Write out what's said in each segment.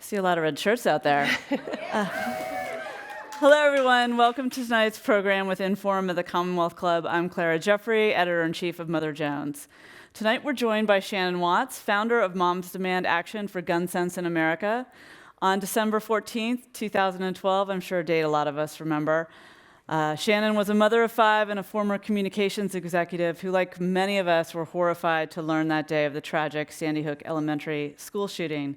See a lot of red shirts out there. Hello, everyone. Welcome to tonight's program with Inforum of the Commonwealth Club. I'm Clara Jeffrey, editor-in-chief of Mother Jones. Tonight, we're joined by Shannon Watts, founder of Moms Demand Action for Gun Sense in America. On December 14th, 2012, I'm sure a date a lot of us remember, Shannon was a mother of 5 and a former communications executive who, like many of us, were horrified to learn that day of the tragic Sandy Hook Elementary school shooting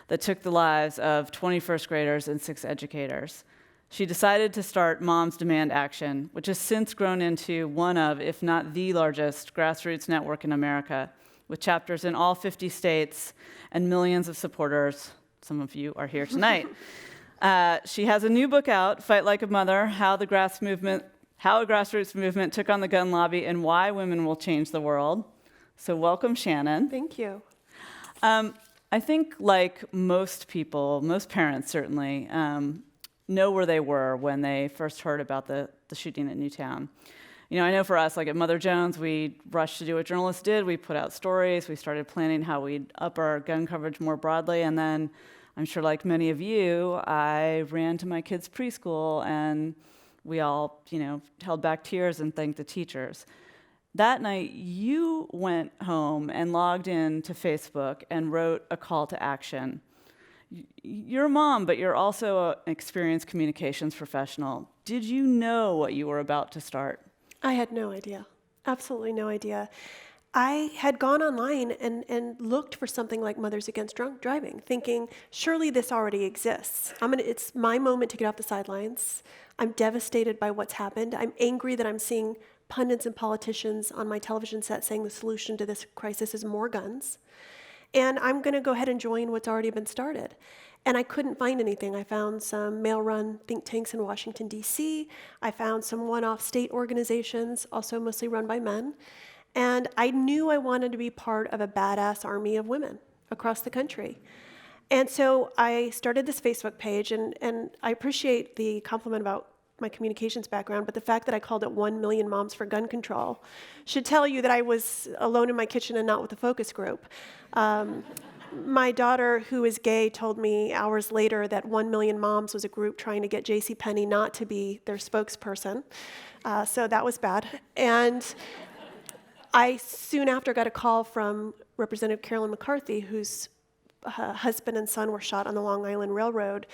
that took the lives of 20 first graders and 6 educators. She decided to start Moms Demand Action, which has since grown into one of, if not the largest, grassroots network in America, with chapters in all 50 states and millions of supporters. Some of you are here tonight. She has a new book out, Fight Like a Mother, How a Grassroots Movement Took on the Gun Lobby and Why Women Will Change the World. So welcome, Shannon. Thank you. I think like most people, most parents certainly, know where they were when they first heard about the shooting at Newtown. You know, I know for us, like at Mother Jones, we rushed to do what journalists did. We put out stories. We started planning how we'd up our gun coverage more broadly. And then, I'm sure like many of you, I ran to my kids' preschool and we all, held back tears and thanked the teachers. That night, you went home and logged in to Facebook and wrote a call to action. You're a mom, but you're also an experienced communications professional. Did you know what you were about to start? I had no idea, absolutely no idea. I had gone online and looked for something like Mothers Against Drunk Driving, thinking, surely this already exists. It's my moment to get off the sidelines. I'm devastated by what's happened. I'm angry that I'm seeing pundits and politicians on my television set saying the solution to this crisis is more guns. And I'm going to go ahead and join what's already been started. And I couldn't find anything. I found some male-run think tanks in Washington, D.C. I found some one-off state organizations, also mostly run by men. And I knew I wanted to be part of a badass army of women across the country. And so I started this Facebook page, and I appreciate the compliment about my communications background, but the fact that I called it 1 Million Moms for Gun Control should tell you that I was alone in my kitchen and not with a focus group. My daughter, who is gay, told me hours later that 1 Million Moms was a group trying to get JCPenney not to be their spokesperson. So that was bad. And I soon after got a call from Representative Carolyn McCarthy, whose husband and son were shot on the Long Island Railroad.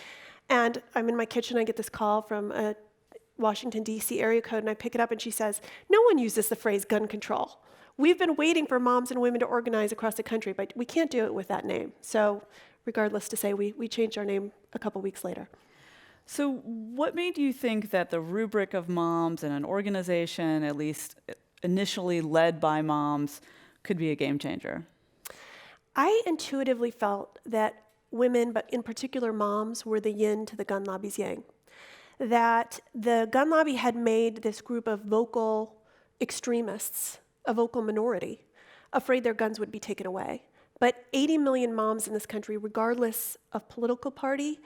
And I'm in my kitchen, I get this call from a Washington, D.C. area code, and I pick it up, and she says, no one uses the phrase gun control. We've been waiting for moms and women to organize across the country, but we can't do it with that name. So regardless to say, we changed our name a couple weeks later. So what made you think that the rubric of moms and an organization, at least initially led by moms, could be a game changer? I intuitively felt that women, but in particular moms, were the yin to the gun lobby's yang. That the gun lobby had made this group of vocal extremists, a vocal minority, afraid their guns would be taken away. But 80 million moms in this country, regardless of political party,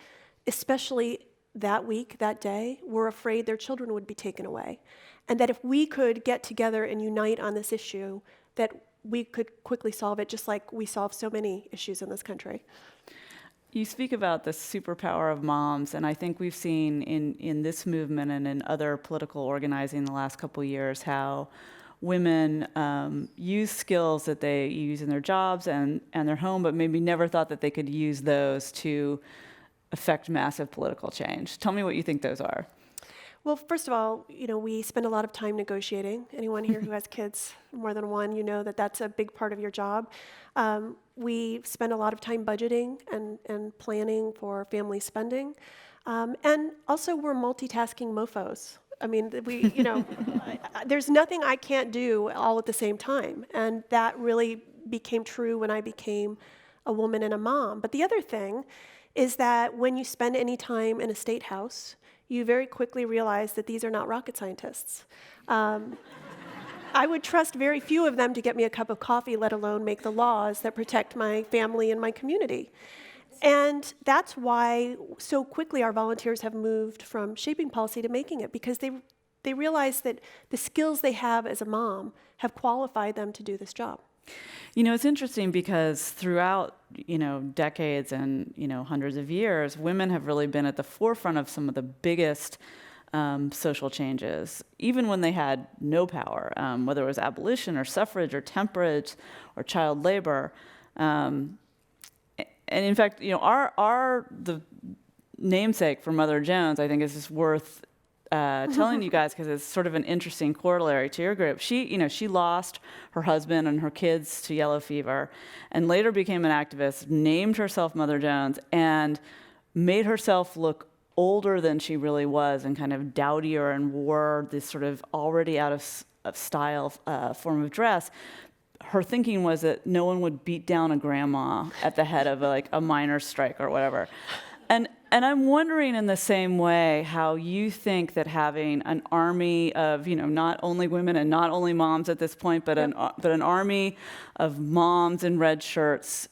especially that week, that day, were afraid their children would be taken away. And that if we could get together and unite on this issue, that we could quickly solve it, just like we solve so many issues in this country. You speak about the superpower of moms, and I think we've seen in this movement and in other political organizing in the last couple of years how women use skills that they use in their jobs and their home, but maybe never thought that they could use those to affect massive political change. Tell me what you think those are. Well, first of all, we spend a lot of time negotiating. Anyone here who has kids, more than one, that that's a big part of your job. We spend a lot of time budgeting and planning for family spending. And also we're multitasking mofos. There's nothing I can't do all at the same time. And that really became true when I became a woman and a mom. But the other thing is that when you spend any time in a state house, you very quickly realize that these are not rocket scientists. I would trust very few of them to get me a cup of coffee, let alone make the laws that protect my family and my community. And that's why so quickly our volunteers have moved from shaping policy to making it, because they realize that the skills they have as a mom have qualified them to do this job. It's interesting because throughout, decades and, hundreds of years, women have really been at the forefront of some of the biggest social changes, even when they had no power, whether it was abolition or suffrage or temperance or child labor. And in fact, the namesake for Mother Jones, I think, is just worth telling you guys because it's sort of an interesting corollary to your group. She lost her husband and her kids to yellow fever, and later became an activist, named herself Mother Jones, and made herself look older than she really was, and kind of dowdier, and wore this sort of already out of style form of dress. Her thinking was that no one would beat down a grandma at the head of a miners' strike or whatever. And I'm wondering in the same way how you think that having an army of, not only women and not only moms at this point, but an army of moms in red shirts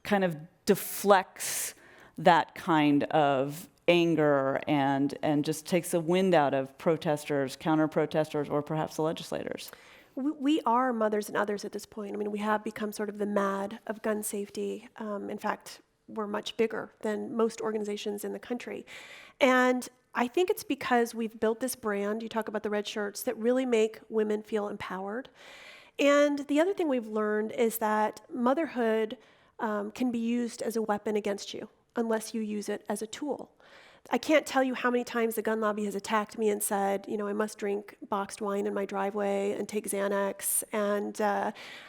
kind of deflects that kind of anger and just takes the wind out of protesters, counter-protesters, or perhaps the legislators. We are mothers and others at this point. I mean, we have become sort of the MAD of gun safety. In fact, we're much bigger than most organizations in the country. And I think it's because we've built this brand, you talk about the red shirts, that really make women feel empowered. And the other thing we've learned is that motherhood can be used as a weapon against you unless you use it as a tool. I can't tell you how many times the gun lobby has attacked me and said, I must drink boxed wine in my driveway and take Xanax, and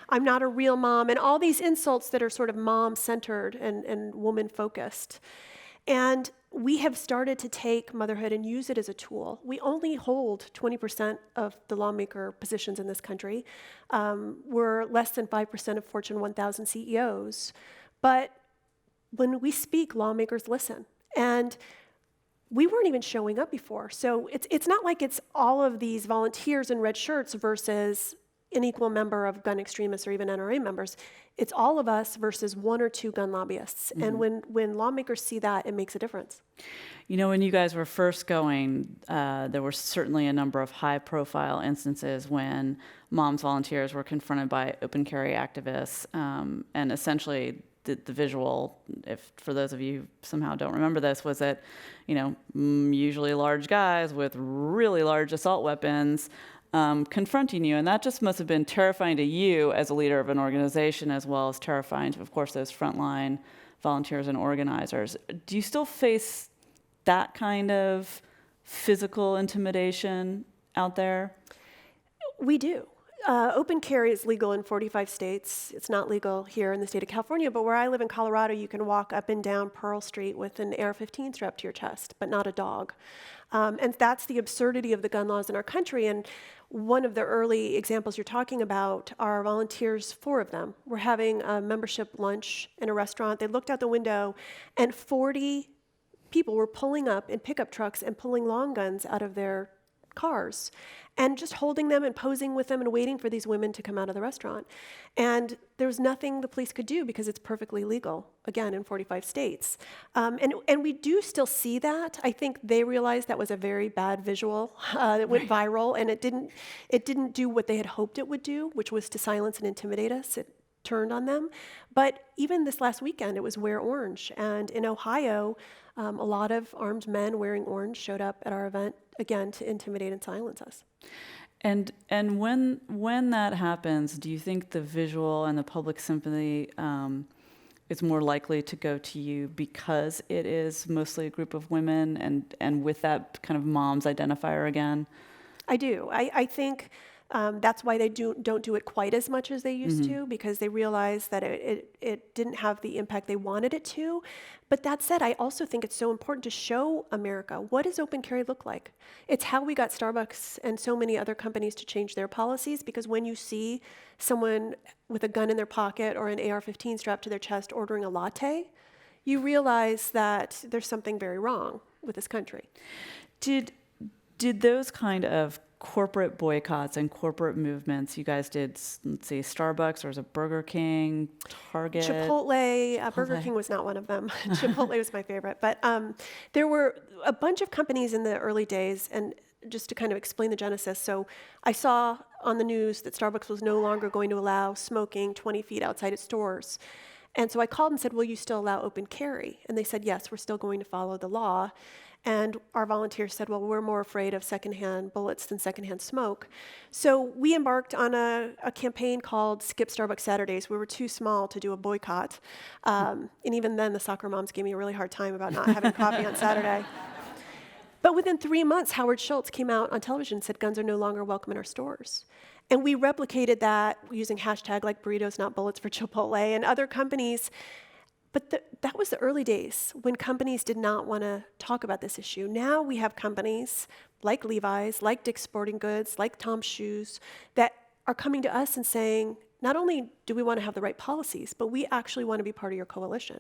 I'm not a real mom, and all these insults that are sort of mom-centered and woman-focused. And we have started to take motherhood and use it as a tool. We only hold 20% of the lawmaker positions in this country. We're less than 5% of Fortune 1000 CEOs. But when we speak, lawmakers listen. And we weren't even showing up before. So it's not like it's all of these volunteers in red shirts versus an equal member of gun extremists or even NRA members. It's all of us versus one or two gun lobbyists. Mm-hmm. And when lawmakers see that, it makes a difference. When you guys were first going, there were certainly a number of high-profile instances when moms volunteers were confronted by open carry activists, and essentially the visual, if for those of you who somehow don't remember this, was that, usually large guys with really large assault weapons confronting you. And that just must have been terrifying to you as a leader of an organization, as well as terrifying to, of course, those frontline volunteers and organizers. Do you still face that kind of physical intimidation out there? We do. Open carry is legal in 45 states. It's not legal here in the state of California, but where I live in Colorado, you can walk up and down Pearl Street with an AR-15 strapped to your chest, but not a dog. And that's the absurdity of the gun laws in our country. And one of the early examples you're talking about are volunteers, 4 of them, were having a membership lunch in a restaurant. They looked out the window, and 40 people were pulling up in pickup trucks and pulling long guns out of their cars and just holding them and posing with them and waiting for these women to come out of the restaurant. And there was nothing the police could do because it's perfectly legal, again, in 45 states. And we do still see that. I think they realized that was a very bad visual that went viral, and it didn't do what they had hoped it would do, which was to silence and intimidate us. It turned on them. But even this last weekend, it was Wear Orange. And in Ohio, a lot of armed men wearing orange showed up at our event, again, to intimidate and silence us. And when that happens, do you think the visual and the public sympathy is more likely to go to you because it is mostly a group of women and with that kind of mom's identifier again? I do. I think that's why they don't do it quite as much as they used to, because they realize that it didn't have the impact they wanted it to. But that said, I also think it's so important to show America, what does open carry look like? It's how we got Starbucks and so many other companies to change their policies, because when you see someone with a gun in their pocket or an AR-15 strapped to their chest ordering a latte, you realize that there's something very wrong with this country. Did those kind of corporate boycotts and corporate movements, you guys did, let's see, Starbucks, or was it Burger King, Target? Chipotle. Burger King was not one of them. Chipotle was my favorite. But there were a bunch of companies in the early days, and just to kind of explain the genesis. So I saw on the news that Starbucks was no longer going to allow smoking 20 feet outside its stores. And so I called and said, will you still allow open carry? And they said, yes, we're still going to follow the law. And our volunteers said, well, we're more afraid of secondhand bullets than secondhand smoke. So we embarked on a campaign called Skip Starbucks Saturdays. We were too small to do a boycott. And even then, the soccer moms gave me a really hard time about not having coffee on Saturday. But within 3 months, Howard Schultz came out on television and said, guns are no longer welcome in our stores. And we replicated that using hashtag like burritos, not bullets for Chipotle and other companies. But that was the early days when companies did not want to talk about this issue. Now we have companies like Levi's, like Dick's Sporting Goods, like Tom's Shoes, that are coming to us and saying, not only do we want to have the right policies, but we actually want to be part of your coalition.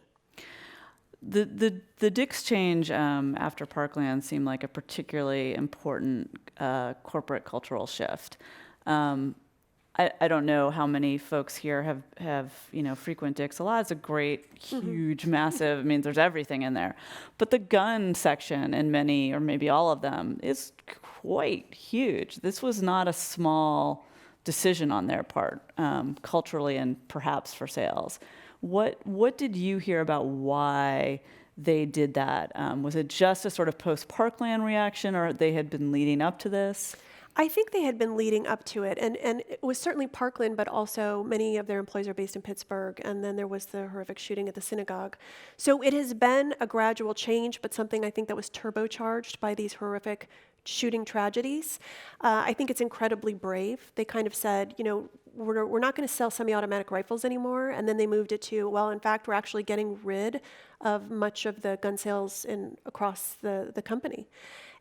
The Dick's change after Parkland seemed like a particularly important corporate cultural shift. I don't know how many folks here have frequent Dick's a lot. It's a great, huge, massive. I mean, there's everything in there. But the gun section in many, or maybe all of them, is quite huge. This was not a small decision on their part, culturally and perhaps for sales. What did you hear about why they did that? Was it just a sort of post-Parkland reaction, or they had been leading up to this? I think they had been leading up to it, and it was certainly Parkland, but also many of their employees are based in Pittsburgh, and then there was the horrific shooting at the synagogue. So it has been a gradual change, but something I think that was turbocharged by these horrific shooting tragedies. I think it's incredibly brave. They kind of said, we're not going to sell semi-automatic rifles anymore, and then they moved it to, well, in fact, we're actually getting rid of much of the gun sales across the company.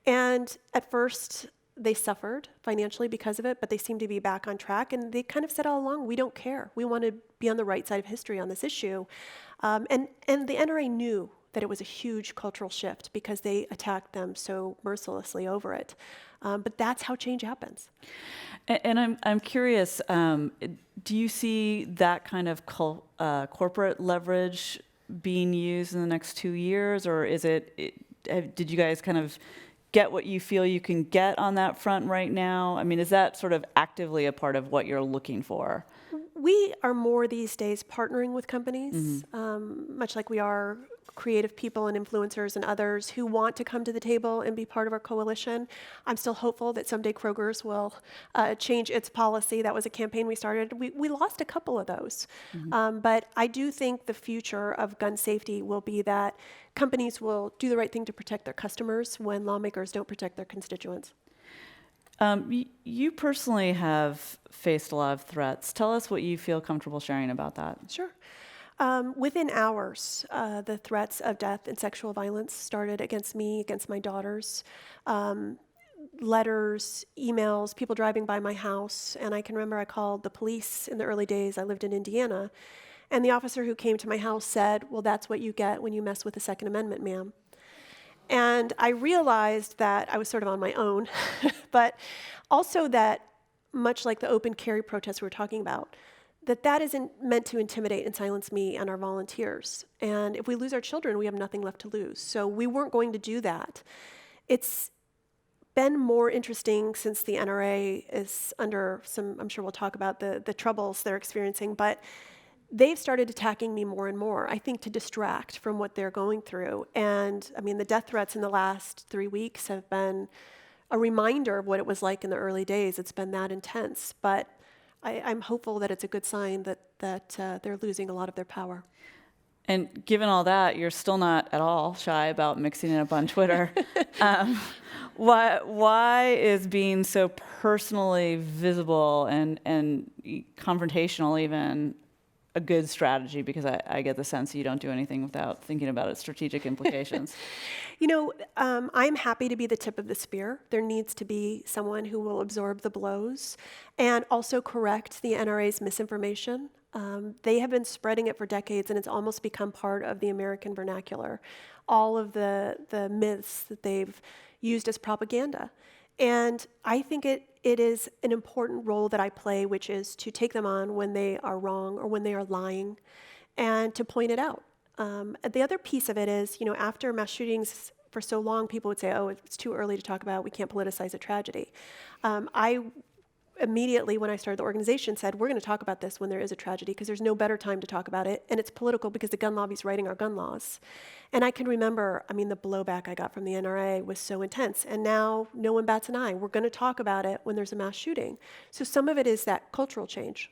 And at first, they suffered financially because of it, but they seem to be back on track. And they kind of said all along, we don't care. We want to be on the right side of history on this issue. And the NRA knew that it was a huge cultural shift because they attacked them so mercilessly over it. But that's how change happens. And I'm curious, do you see that kind of corporate leverage being used in the next 2 years, or did you guys kind of get what you feel you can get on that front right now? I mean, is that sort of actively a part of what you're looking for? We are more these days partnering with companies, much like we are creative people and influencers and others who want to come to the table and be part of our coalition. I'm still hopeful that someday Kroger's will change its policy. That was a campaign we started. We lost a couple of those. But I do think the future of gun safety will be that companies will do the right thing to protect their customers when lawmakers don't protect their constituents. You personally have faced a lot of threats. Tell us what you feel comfortable sharing about that. Sure. Within hours, the threats of death and sexual violence started against me, against my daughters. Letters, emails, people driving by my house. And I can remember I called the police in the early days. I lived in Indiana. And the officer who came to my house said, well, that's what you get when you mess with the Second Amendment, ma'am. And I realized that I was sort of on my own, but also that, much like the open carry protests we were talking about, that isn't meant to intimidate and silence me and our volunteers. And if we lose our children, we have nothing left to lose. So we weren't going to do that. It's been more interesting since the NRA is under some, I'm sure we'll talk about the troubles they're experiencing, but they've started attacking me more and more, I think, to distract from what they're going through. And I mean, the death threats in the last 3 weeks have been a reminder of what it was like in the early days. It's been that intense. But I'm hopeful that it's a good sign that they're losing a lot of their power. And given all that, you're still not at all shy about mixing it up on Twitter. Why is being so personally visible and confrontational even a good strategy? Because I get the sense that you don't do anything without thinking about its strategic implications. I'm happy to be the tip of the spear. There needs to be someone who will absorb the blows and also correct the NRA's misinformation. They have been spreading it for decades, and it's almost become part of the American vernacular. All of the myths that they've used as propaganda. And I think it is an important role that I play, which is to take them on when they are wrong or when they are lying, and to point it out. The other piece of it is, after mass shootings for so long, people would say, oh, it's too early to talk about, we can't politicize a tragedy. I immediately, when I started the organization, said, we're going to talk about this when there is a tragedy, because there's no better time to talk about it, and it's political because the gun lobby's writing our gun laws. And I can remember, the blowback I got from the NRA was so intense, and now no one bats an eye. We're going to talk about it when there's a mass shooting. So some of it is that cultural change.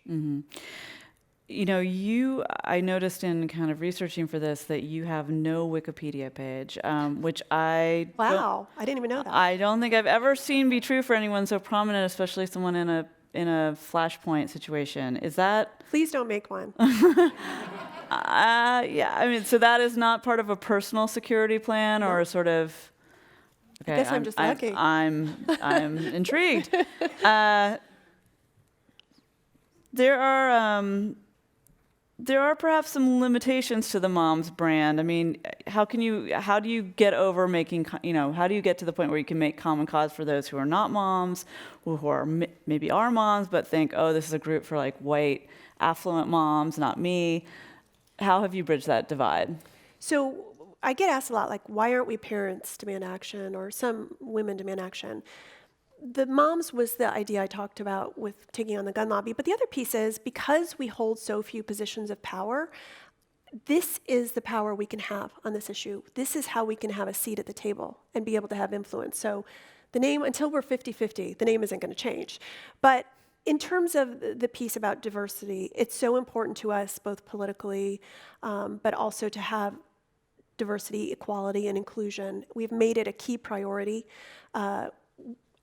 I noticed in kind of researching for this that you have no Wikipedia page, which Wow, I didn't even know that. I don't think I've ever seen be true for anyone so prominent, especially someone in a flashpoint situation. Is that? Please don't make one. So that is not part of a personal security plan or a sort of. Okay, I guess I'm just lucky. I'm intrigued. There are perhaps some limitations to the Moms brand. How do you get over making, how do you get to the point where you can make common cause for those who are not moms, who are maybe are moms, but think, oh, this is a group for like white, affluent moms, not me. How have you bridged that divide? So I get asked a lot, like, why aren't we parents demand action, or some women demand action? The moms was the idea I talked about with taking on the gun lobby. But the other piece is, because we hold so few positions of power, this is the power we can have on this issue. This is how we can have a seat at the table and be able to have influence. So the name, until we're 50-50, the name isn't going to change. But in terms of the piece about diversity, it's so important to us, both politically, but also to have diversity, equality, and inclusion. We've made it a key priority.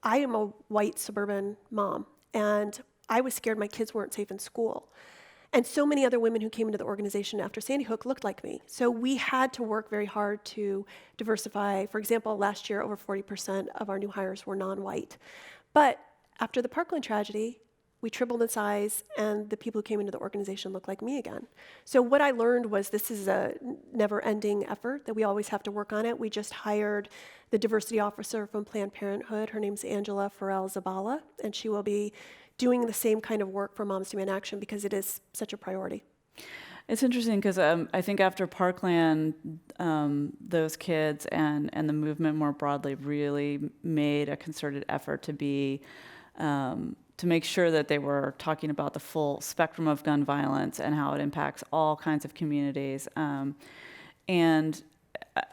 I am a white suburban mom, and I was scared my kids weren't safe in school. And so many other women who came into the organization after Sandy Hook looked like me. So we had to work very hard to diversify. For example, last year, over 40% of our new hires were non-white. But after the Parkland tragedy, we tripled in size, and the people who came into the organization looked like me again. So what I learned was this is a never-ending effort, that we always have to work on it. We just hired the diversity officer from Planned Parenthood. Her name's Angela Farrell Zabala, and she will be doing the same kind of work for Moms Demand Action because it is such a priority. It's interesting because I think after Parkland, those kids and the movement more broadly really made a concerted effort to make sure that they were talking about the full spectrum of gun violence and how it impacts all kinds of communities. And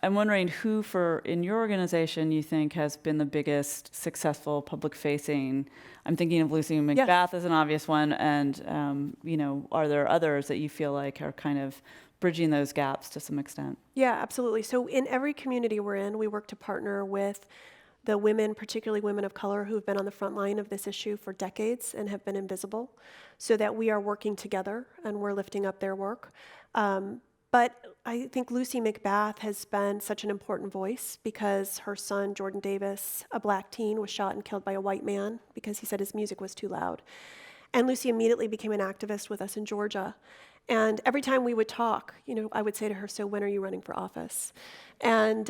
I'm wondering who, in your organization, you think has been the biggest successful public-facing. I'm thinking of Lucy McBath as an obvious one, and are there others that you feel like are kind of bridging those gaps to some extent? Yeah, absolutely. So in every community we're in, we work to partner with the women, particularly women of color, who have been on the front line of this issue for decades and have been invisible, so that we are working together and we're lifting up their work. But I think Lucy McBath has been such an important voice because her son, Jordan Davis, a black teen, was shot and killed by a white man because he said his music was too loud. And Lucy immediately became an activist with us in Georgia. And every time we would talk, I would say to her, so when are you running for office? And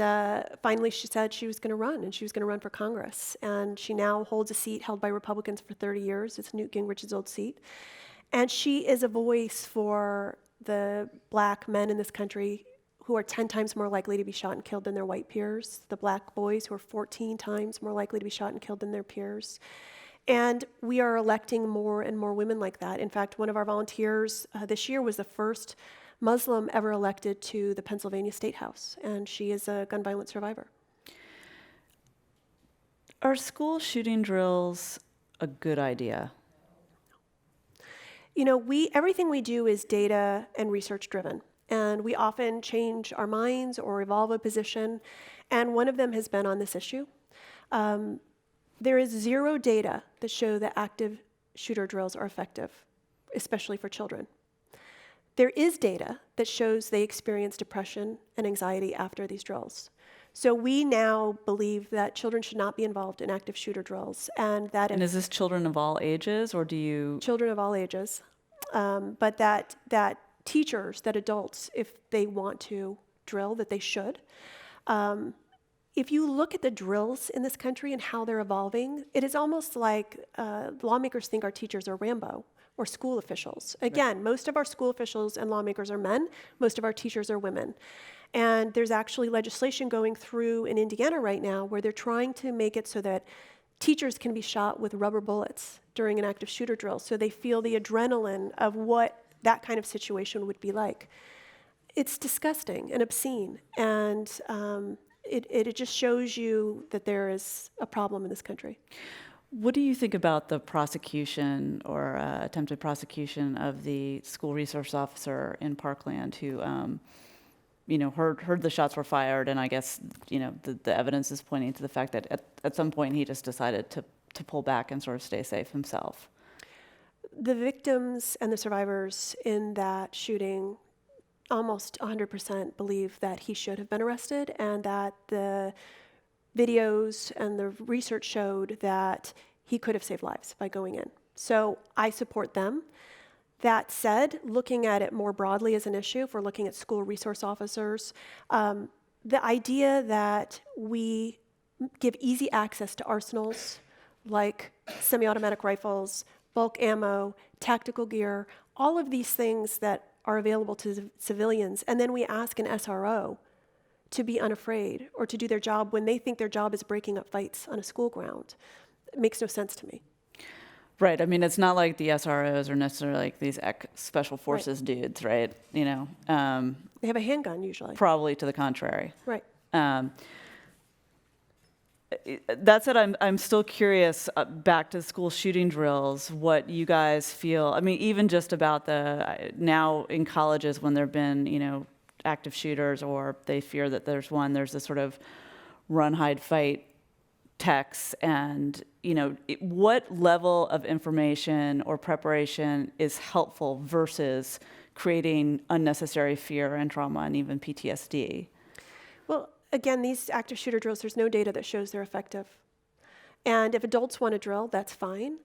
finally she said she was going to run, and she was going to run for Congress. And she now holds a seat held by Republicans for 30 years. It's Newt Gingrich's old seat. And she is a voice for the black men in this country who are 10 times more likely to be shot and killed than their white peers, the black boys who are 14 times more likely to be shot and killed than their peers. And we are electing more and more women like that. In fact, one of our volunteers this year was the first Muslim ever elected to the Pennsylvania State House, and she is a gun violence survivor. Are school shooting drills a good idea? Everything we do is data and research driven, and we often change our minds or evolve a position, and one of them has been on this issue. There is zero data that show that active shooter drills are effective, especially for children. There is data that shows they experience depression and anxiety after these drills. So we now believe that children should not be involved in active shooter drills, and that. And is this children of all ages, or do you? Children of all ages, but that teachers, that adults, if they want to drill, that they should. If you look at the drills in this country and how they're evolving, it is almost like lawmakers think our teachers are Rambo or school officials. Again, most of our school officials and lawmakers are men. Most of our teachers are women. And there's actually legislation going through in Indiana right now where they're trying to make it so that teachers can be shot with rubber bullets during an active shooter drill, so they feel the adrenaline of what that kind of situation would be like. It's disgusting and obscene, and it just shows you that there is a problem in this country. What do you think about the prosecution or attempted prosecution of the school resource officer in Parkland who, heard the shots were fired, and I guess, the evidence is pointing to the fact that at some point he just decided to pull back and sort of stay safe himself? The victims and the survivors in that shooting almost 100% believe that he should have been arrested, and that the videos and the research showed that he could have saved lives by going in. So I support them. That said, looking at it more broadly as an issue, if we're looking at school resource officers, the idea that we give easy access to arsenals like semi-automatic rifles, bulk ammo, tactical gear, all of these things that are available to civilians, and then we ask an SRO to be unafraid or to do their job when they think their job is breaking up fights on a school ground. It makes no sense to me. Right. I mean, it's not like the SROs are necessarily like these special forces dudes, right? They have a handgun usually. Probably to the contrary. Right. That said, I'm still curious, back to school shooting drills, what you guys feel. I mean, even just about now in colleges when there have been, active shooters, or they fear that there's this sort of run, hide, fight texts, and, what level of information or preparation is helpful versus creating unnecessary fear and trauma and even PTSD? Well, again, these active shooter drills, there's no data that shows they're effective. And if adults want to drill, that's fine.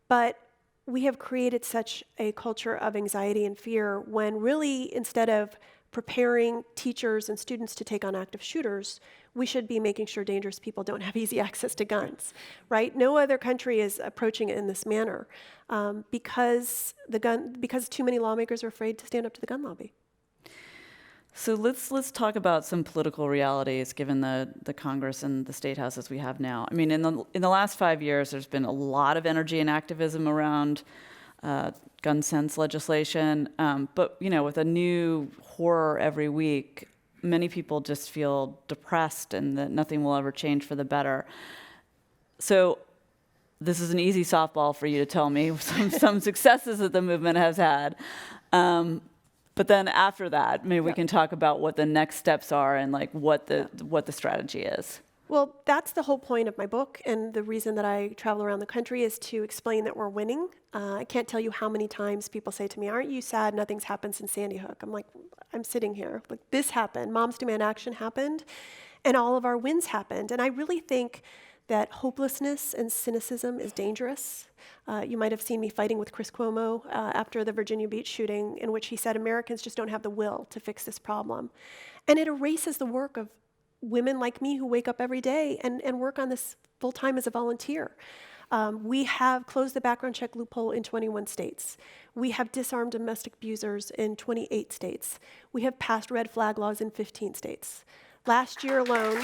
But we have created such a culture of anxiety and fear when really, instead of preparing teachers and students to take on active shooters, we should be making sure dangerous people don't have easy access to guns, right? No other country is approaching it in this manner because too many lawmakers are afraid to stand up to the gun lobby. So let's talk about some political realities given the Congress and the state houses we have now. I mean, in the last 5 years, there's been a lot of energy and activism around gun sense legislation, but with a new horror every week, many people just feel depressed and that nothing will ever change for the better. So this is an easy softball for you to tell me some successes that the movement has had. But then after that, maybe we can talk about what the next steps are and like what the strategy is. Well, that's the whole point of my book, and the reason that I travel around the country is to explain that we're winning. I can't tell you how many times people say to me, "Aren't you sad nothing's happened since Sandy Hook?" I'm like, I'm sitting here. Like, this happened. Moms Demand Action happened, and all of our wins happened. And I really think that hopelessness and cynicism is dangerous. You might have seen me fighting with Chris Cuomo after the Virginia Beach shooting, in which he said Americans just don't have the will to fix this problem. And it erases the work of women like me who wake up every day and work on this full-time as a volunteer. We have closed the background check loophole in 21 states. We have disarmed domestic abusers in 28 states. We have passed red flag laws in 15 states. Last year alone,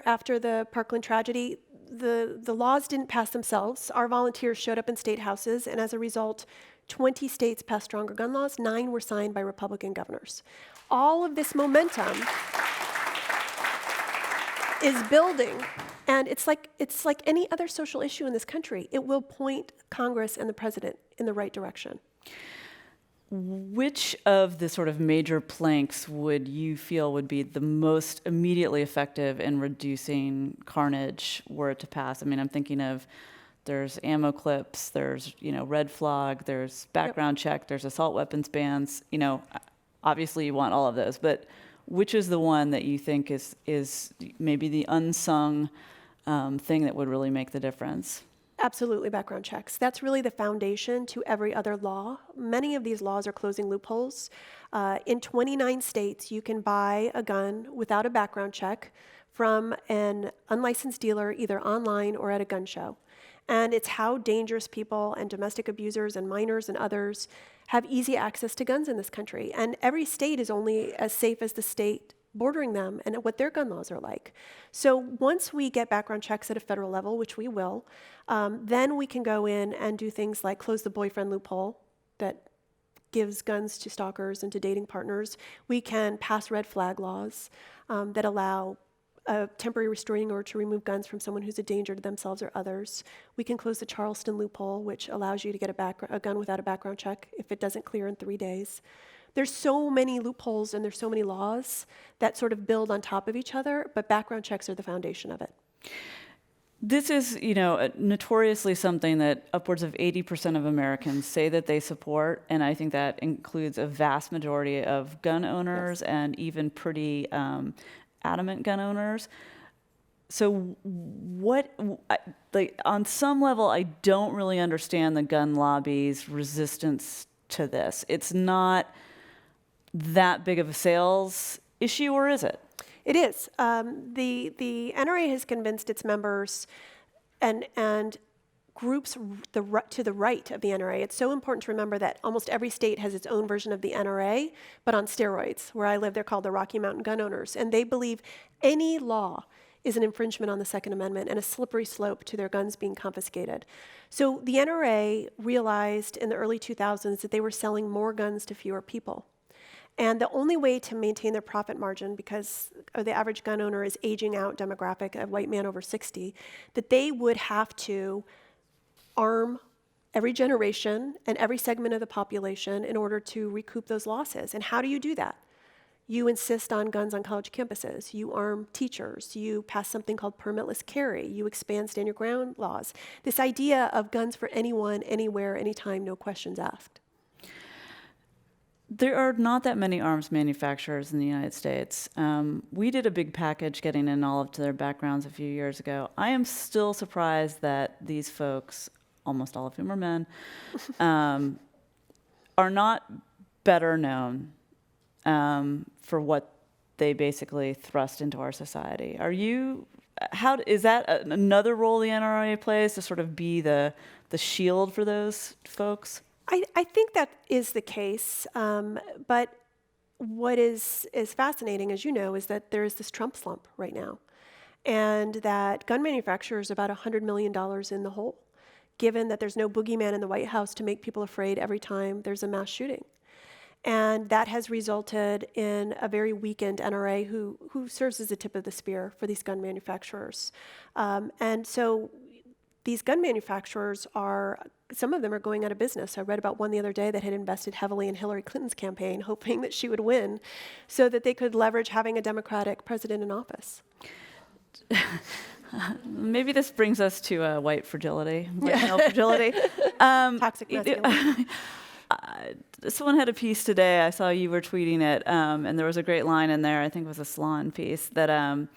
after the Parkland tragedy, the laws didn't pass themselves. Our volunteers showed up in state houses, and as a result, 20 states passed stronger gun laws. 9 were signed by Republican governors. All of this momentum is building, and it's like any other social issue in this country. It will point Congress and the president in the right direction. Which of the sort of major planks would you feel would be the most immediately effective in reducing carnage were it to pass? I mean, I'm thinking of there's ammo clips, there's, red flag, there's background check, there's assault weapons bans. Obviously you want all of those, but which is the one that you think is maybe the unsung thing that would really make the difference? Absolutely, background checks. That's really the foundation to every other law. Many of these laws are closing loopholes. In 29 states, you can buy a gun without a background check from an unlicensed dealer, either online or at a gun show. And it's how dangerous people and domestic abusers and minors and others have easy access to guns in this country. And every state is only as safe as the state bordering them and what their gun laws are like. So once we get background checks at a federal level, which we will, then we can go in and do things like close the boyfriend loophole that gives guns to stalkers and to dating partners. We can pass red flag laws that allow a temporary restraining order to remove guns from someone who's a danger to themselves or others. We can close the Charleston loophole, which allows you to get a gun without a background check if it doesn't clear in 3 days. There's so many loopholes and there's so many laws that sort of build on top of each other, but background checks are the foundation of it. This is, notoriously something that upwards of 80% of Americans say that they support, and I think that includes a vast majority of gun owners and even pretty adamant gun owners. So on some level, I don't really understand the gun lobby's resistance to this. It's not that big of a sales issue, or is it? It is. The NRA has convinced its members and groups to the right of the NRA. It's so important to remember that almost every state has its own version of the NRA, but on steroids. Where I live, they're called the Rocky Mountain Gun Owners. And they believe any law is an infringement on the Second Amendment and a slippery slope to their guns being confiscated. So the NRA realized in the early 2000s that they were selling more guns to fewer people. And the only way to maintain their profit margin, because the average gun owner is aging out demographic, a white man over 60, that they would have to arm every generation and every segment of the population in order to recoup those losses. And how do you do that? You insist on guns on college campuses. You arm teachers. You pass something called permitless carry. You expand stand your ground laws. This idea of guns for anyone, anywhere, anytime, no questions asked. There are not that many arms manufacturers in the United States. We did a big package getting in all of their backgrounds a few years ago. I am still surprised that these folks, almost all of whom are men, are not better known for what they basically thrust into our society. Is that another role the NRA plays, to sort of be the shield for those folks? I think that is the case, but what is fascinating, as you know, is that there is this Trump slump right now, and that gun manufacturers are about $100 million in the hole, given that there's no boogeyman in the White House to make people afraid every time there's a mass shooting. And that has resulted in a very weakened NRA who serves as the tip of the spear for these gun manufacturers. And so these gun manufacturers some of them are going out of business. I read about one the other day that had invested heavily in Hillary Clinton's campaign, hoping that she would win so that they could leverage having a Democratic president in office. Maybe this brings us to white fragility, male fragility. Toxic masculinity. Someone had a piece today, I saw you were tweeting it, and there was a great line in there, I think it was a Salon piece, that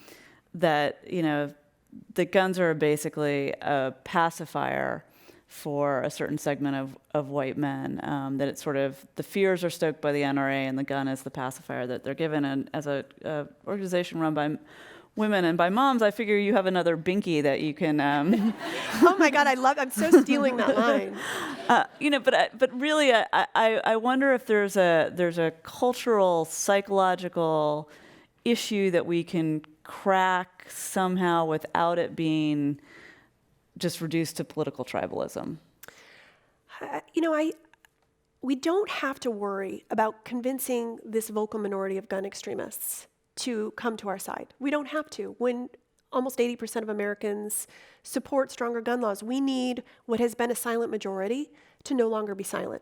the guns are basically a pacifier for a certain segment of white men, that it's sort of, the fears are stoked by the NRA and the gun is the pacifier that they're given. And as a organization run by women and by moms, I figure you have another binky that you can... Oh my God, I'm so stealing that line. But really, I wonder if there's a cultural, psychological issue that we can crack somehow without it being just reduced to political tribalism. We don't have to worry about convincing this vocal minority of gun extremists to come to our side. We don't have to. When almost 80% of Americans support stronger gun laws, we need what has been a silent majority to no longer be silent.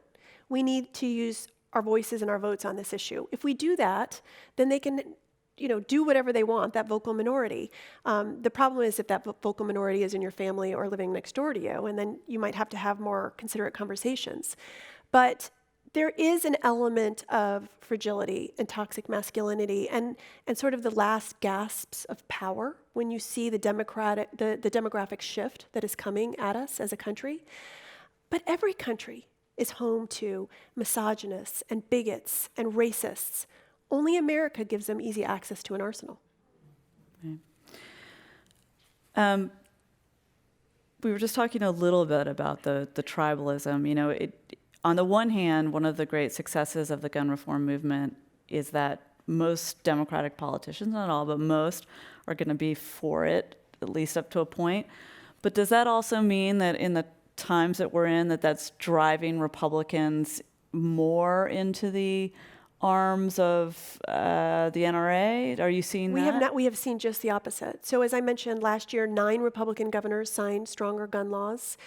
We need to use our voices and our votes on this issue. If we do that, then they can do whatever they want, that vocal minority. The problem is if that vocal minority is in your family or living next door to you, and then you might have to have more considerate conversations. But there is an element of fragility and toxic masculinity and sort of the last gasps of power when you see the demographic shift that is coming at us as a country. But every country is home to misogynists and bigots and racists. Only America gives them easy access to an arsenal. Okay. We were just talking a little bit about the tribalism. You know, on the one hand, one of the great successes of the gun reform movement is that most Democratic politicians, not all, but most, are going to be for it, at least up to a point. But does that also mean that in the times that we're in, that's driving Republicans more into the arms of the NRA? Are you seeing that? We have seen just the opposite. So as I mentioned, last year, 9 Republican governors signed stronger gun laws.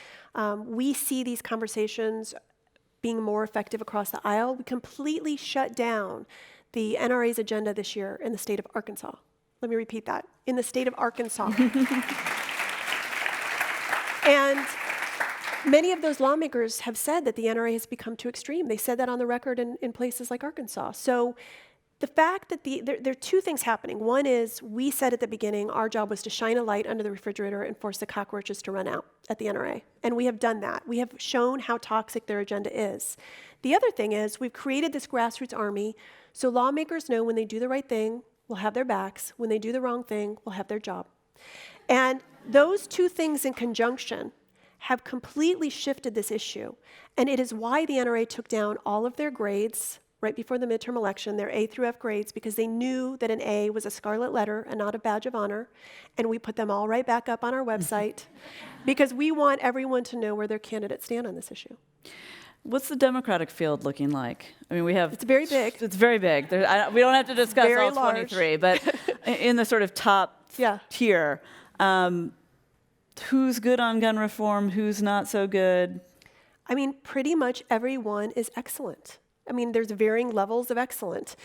We see these conversations being more effective across the aisle. We completely shut down the NRA's agenda this year in the state of Arkansas. Let me repeat that. In the state of Arkansas. And many of those lawmakers have said that the NRA has become too extreme. They said that on the record in places like Arkansas. So the fact that there are two things happening. One is we said at the beginning our job was to shine a light under the refrigerator and force the cockroaches to run out at the NRA. And we have done that. We have shown how toxic their agenda is. The other thing is we've created this grassroots army so lawmakers know when they do the right thing, we'll have their backs. When they do the wrong thing, we'll have their job. And those two things in conjunction have completely shifted this issue. And it is why the NRA took down all of their grades right before the midterm election, their A through F grades, because they knew that an A was a scarlet letter and not a badge of honor. And we put them all right back up on our website because we want everyone to know where their candidates stand on this issue. What's the Democratic field looking like? I mean, we have... It's very big. It's very big. We don't have to discuss Very all 23, large. but in the sort of top tier, who's good on gun reform, who's not so good? I mean, pretty much everyone is excellent. I mean, there's varying levels of excellent.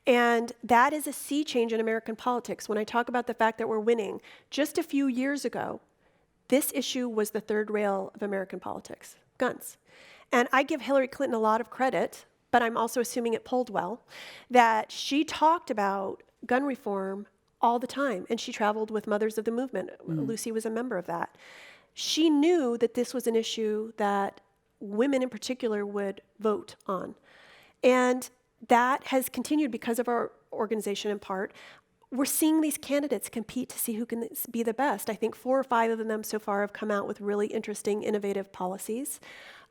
And that is a sea change in American politics. When I talk about the fact that we're winning, just a few years ago, this issue was the third rail of American politics, guns. And I give Hillary Clinton a lot of credit, but I'm also assuming it polled well, that she talked about gun reform all the time. And she traveled with Mothers of the Movement. Lucy was a member of that. She knew that this was an issue that women in particular would vote on. And that has continued because of our organization in part. We're seeing these candidates compete to see who can be the best. I think 4 or 5 of them so far have come out with really interesting, innovative policies.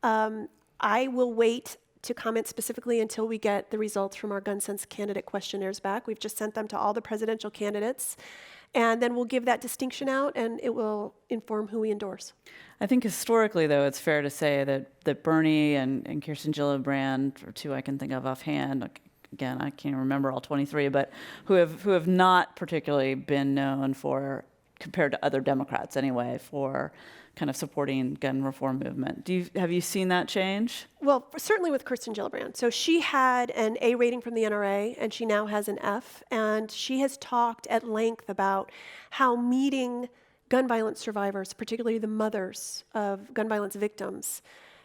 I will wait to comment specifically until we get the results from our Gun Sense candidate questionnaires back. We've just sent them to all the presidential candidates. And then we'll give that distinction out, and it will inform who we endorse. I think historically, though, it's fair to say that Bernie and Kirsten Gillibrand are 2 I can think of offhand. Again, I can't remember all 23, but who have not particularly been known for, compared to other Democrats anyway, for kind of supporting gun reform movement. Have you seen that change? Well, certainly with Kirsten Gillibrand. So she had an A rating from the NRA, and she now has an F. And she has talked at length about how meeting gun violence survivors, particularly the mothers of gun violence victims,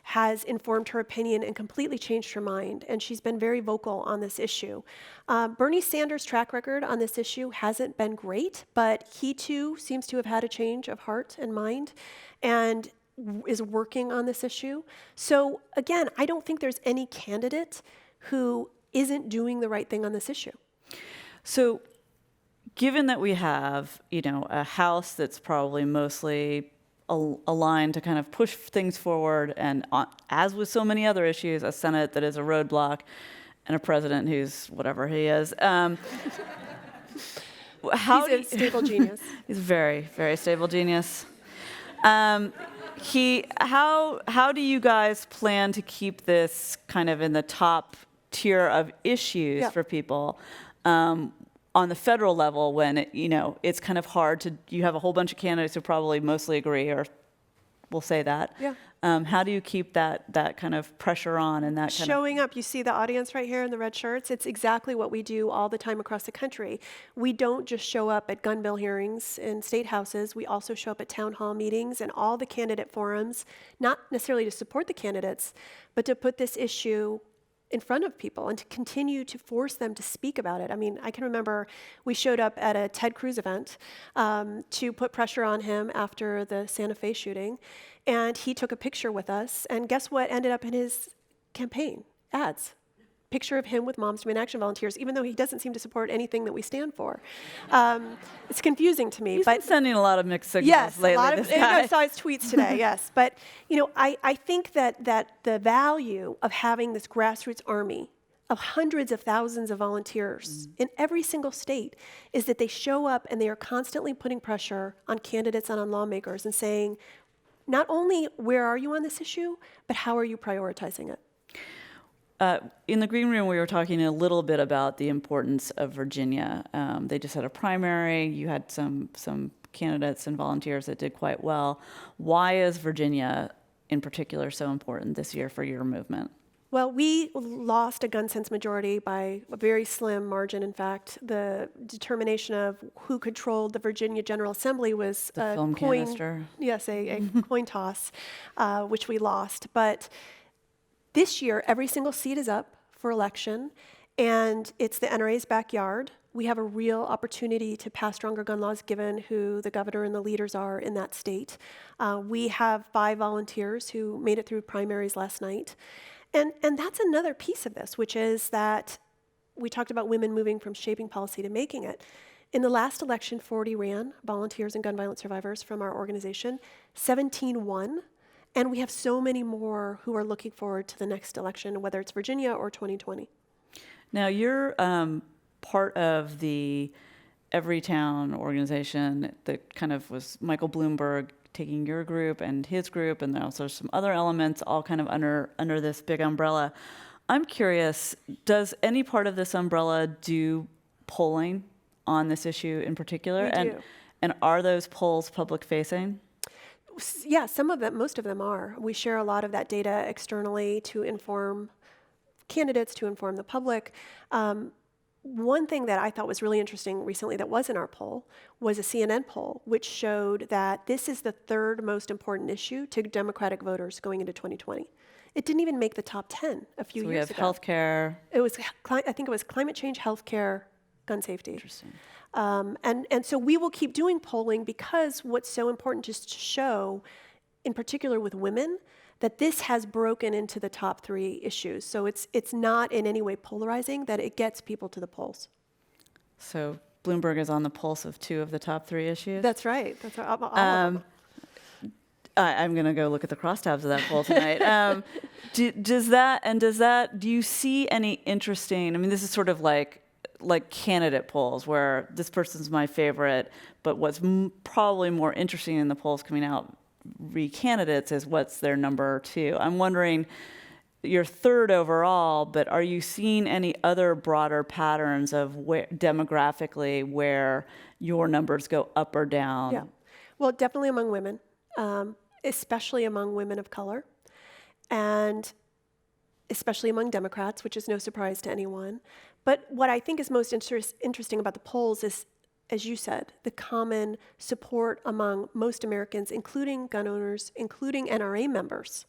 has informed her opinion and completely changed her mind. And she's been very vocal on this issue. Bernie Sanders' track record on this issue hasn't been great, but he too seems to have had a change of heart and mind and is working on this issue. So again, I don't think there's any candidate who isn't doing the right thing on this issue. So given that we have, a House that's probably mostly aligned to kind of push things forward, and as with so many other issues, a Senate that is a roadblock, and a president who's whatever he is. He's a stable genius. He's a very, very stable genius. How do you guys plan to keep this kind of in the top tier of issues for people on the federal level when it's kind of hard to, you have a whole bunch of candidates who probably mostly agree, or we'll say that. Yeah. How do you keep that kind of pressure on and that kind Showing up, you see the audience right here in the red shirts. It's exactly what we do all the time across the country. We don't just show up at gun bill hearings in state houses. We also show up at town hall meetings and all the candidate forums, not necessarily to support the candidates, but to put this issue in front of people and to continue to force them to speak about it. I mean, I can remember we showed up at a Ted Cruz event to put pressure on him after the Santa Fe shooting, and he took a picture with us, and guess what ended up in his campaign? Ads. picture of him with Moms Demand Action volunteers, even though he doesn't seem to support anything that we stand for. It's confusing to me. He's been sending a lot of mixed signals Yes, lately. a lot of. This guy. I saw his tweets today. Yes, but I think that the value of having this grassroots army of hundreds of thousands of volunteers in every single state is that they show up and they are constantly putting pressure on candidates and on lawmakers and saying, not only where are you on this issue, but how are you prioritizing it? In the green room, we were talking a little bit about the importance of Virginia. They just had a primary. You had some candidates and volunteers that did quite well. Why is Virginia, in particular, so important this year for your movement? Well, we lost a gun sense majority by a very slim margin. In fact, the determination of who controlled the Virginia General Assembly was The a film coin, canister. yes, a coin toss, which we lost. But this year, every single seat is up for election, and it's the NRA's backyard. We have a real opportunity to pass stronger gun laws given who the governor and the leaders are in that state. We have 5 volunteers who made it through primaries last night. And that's another piece of this, which is that we talked about women moving from shaping policy to making it. In the last election, 40 ran, volunteers and gun violence survivors from our organization. 17 won. And we have so many more who are looking forward to the next election, whether it's Virginia or 2020. Now, you're part of the Everytown organization that kind of was Michael Bloomberg taking your group and his group, and also some other elements all kind of under this big umbrella. I'm curious, does any part of this umbrella do polling on this issue in particular? We do. And are those polls public facing? Yeah, some of them, most of them are. We share a lot of that data externally to inform candidates, to inform the public. One thing that I thought was really interesting recently that was in our poll was a CNN poll, which showed that this is the 3rd most important issue to Democratic voters going into 2020. It didn't even make the top 10 a few So we years have ago. healthcare. It was, I think it was climate change, healthcare, gun safety. Interesting. And so we will keep doing polling because what's so important is to show, in particular with women, that this has broken into the top 3 issues. So it's not in any way polarizing, that it gets people to the polls. So Bloomberg is on the pulse of 2 of the top 3 issues? That's right. That's all of them. I'm going to go look at the crosstabs of that poll tonight. Do you see any interesting, I mean, this is sort of like candidate polls where this person's my favorite, but what's probably more interesting in the polls coming out re-candidates is what's their number 2. I'm wondering, you're 3rd overall, but are you seeing any other broader patterns of demographically where your numbers go up or down? Yeah. Well, definitely among women, especially among women of color, and especially among Democrats, which is no surprise to anyone. But what I think is most interesting about the polls is, as you said, the common support among most Americans, including gun owners, including NRA members,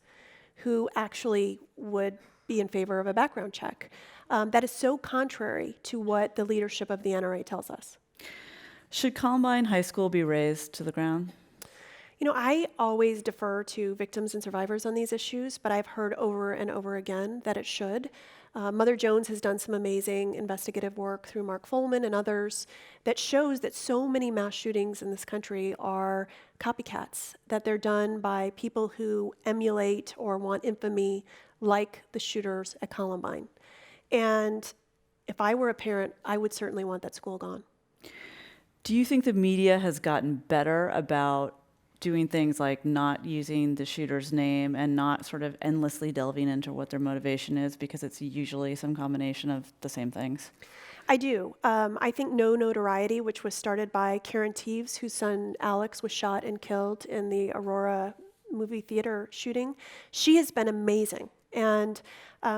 who actually would be in favor of a background check. That is so contrary to what the leadership of the NRA tells us. Should Columbine High School be razed to the ground? You know, I always defer to victims and survivors on these issues, but I've heard over and over again that it should. Mother Jones has done some amazing investigative work through Mark Folman and others that shows that so many mass shootings in this country are copycats, that they're done by people who emulate or want infamy like the shooters at Columbine. And if I were a parent, I would certainly want that school gone. Do you think the media has gotten better about doing things like not using the shooter's name and not sort of endlessly delving into what their motivation is, because it's usually some combination of the same things? I do. I think No Notoriety, which was started by Karen Teeves, whose son Alex was shot and killed in the Aurora movie theater shooting, she has been amazing and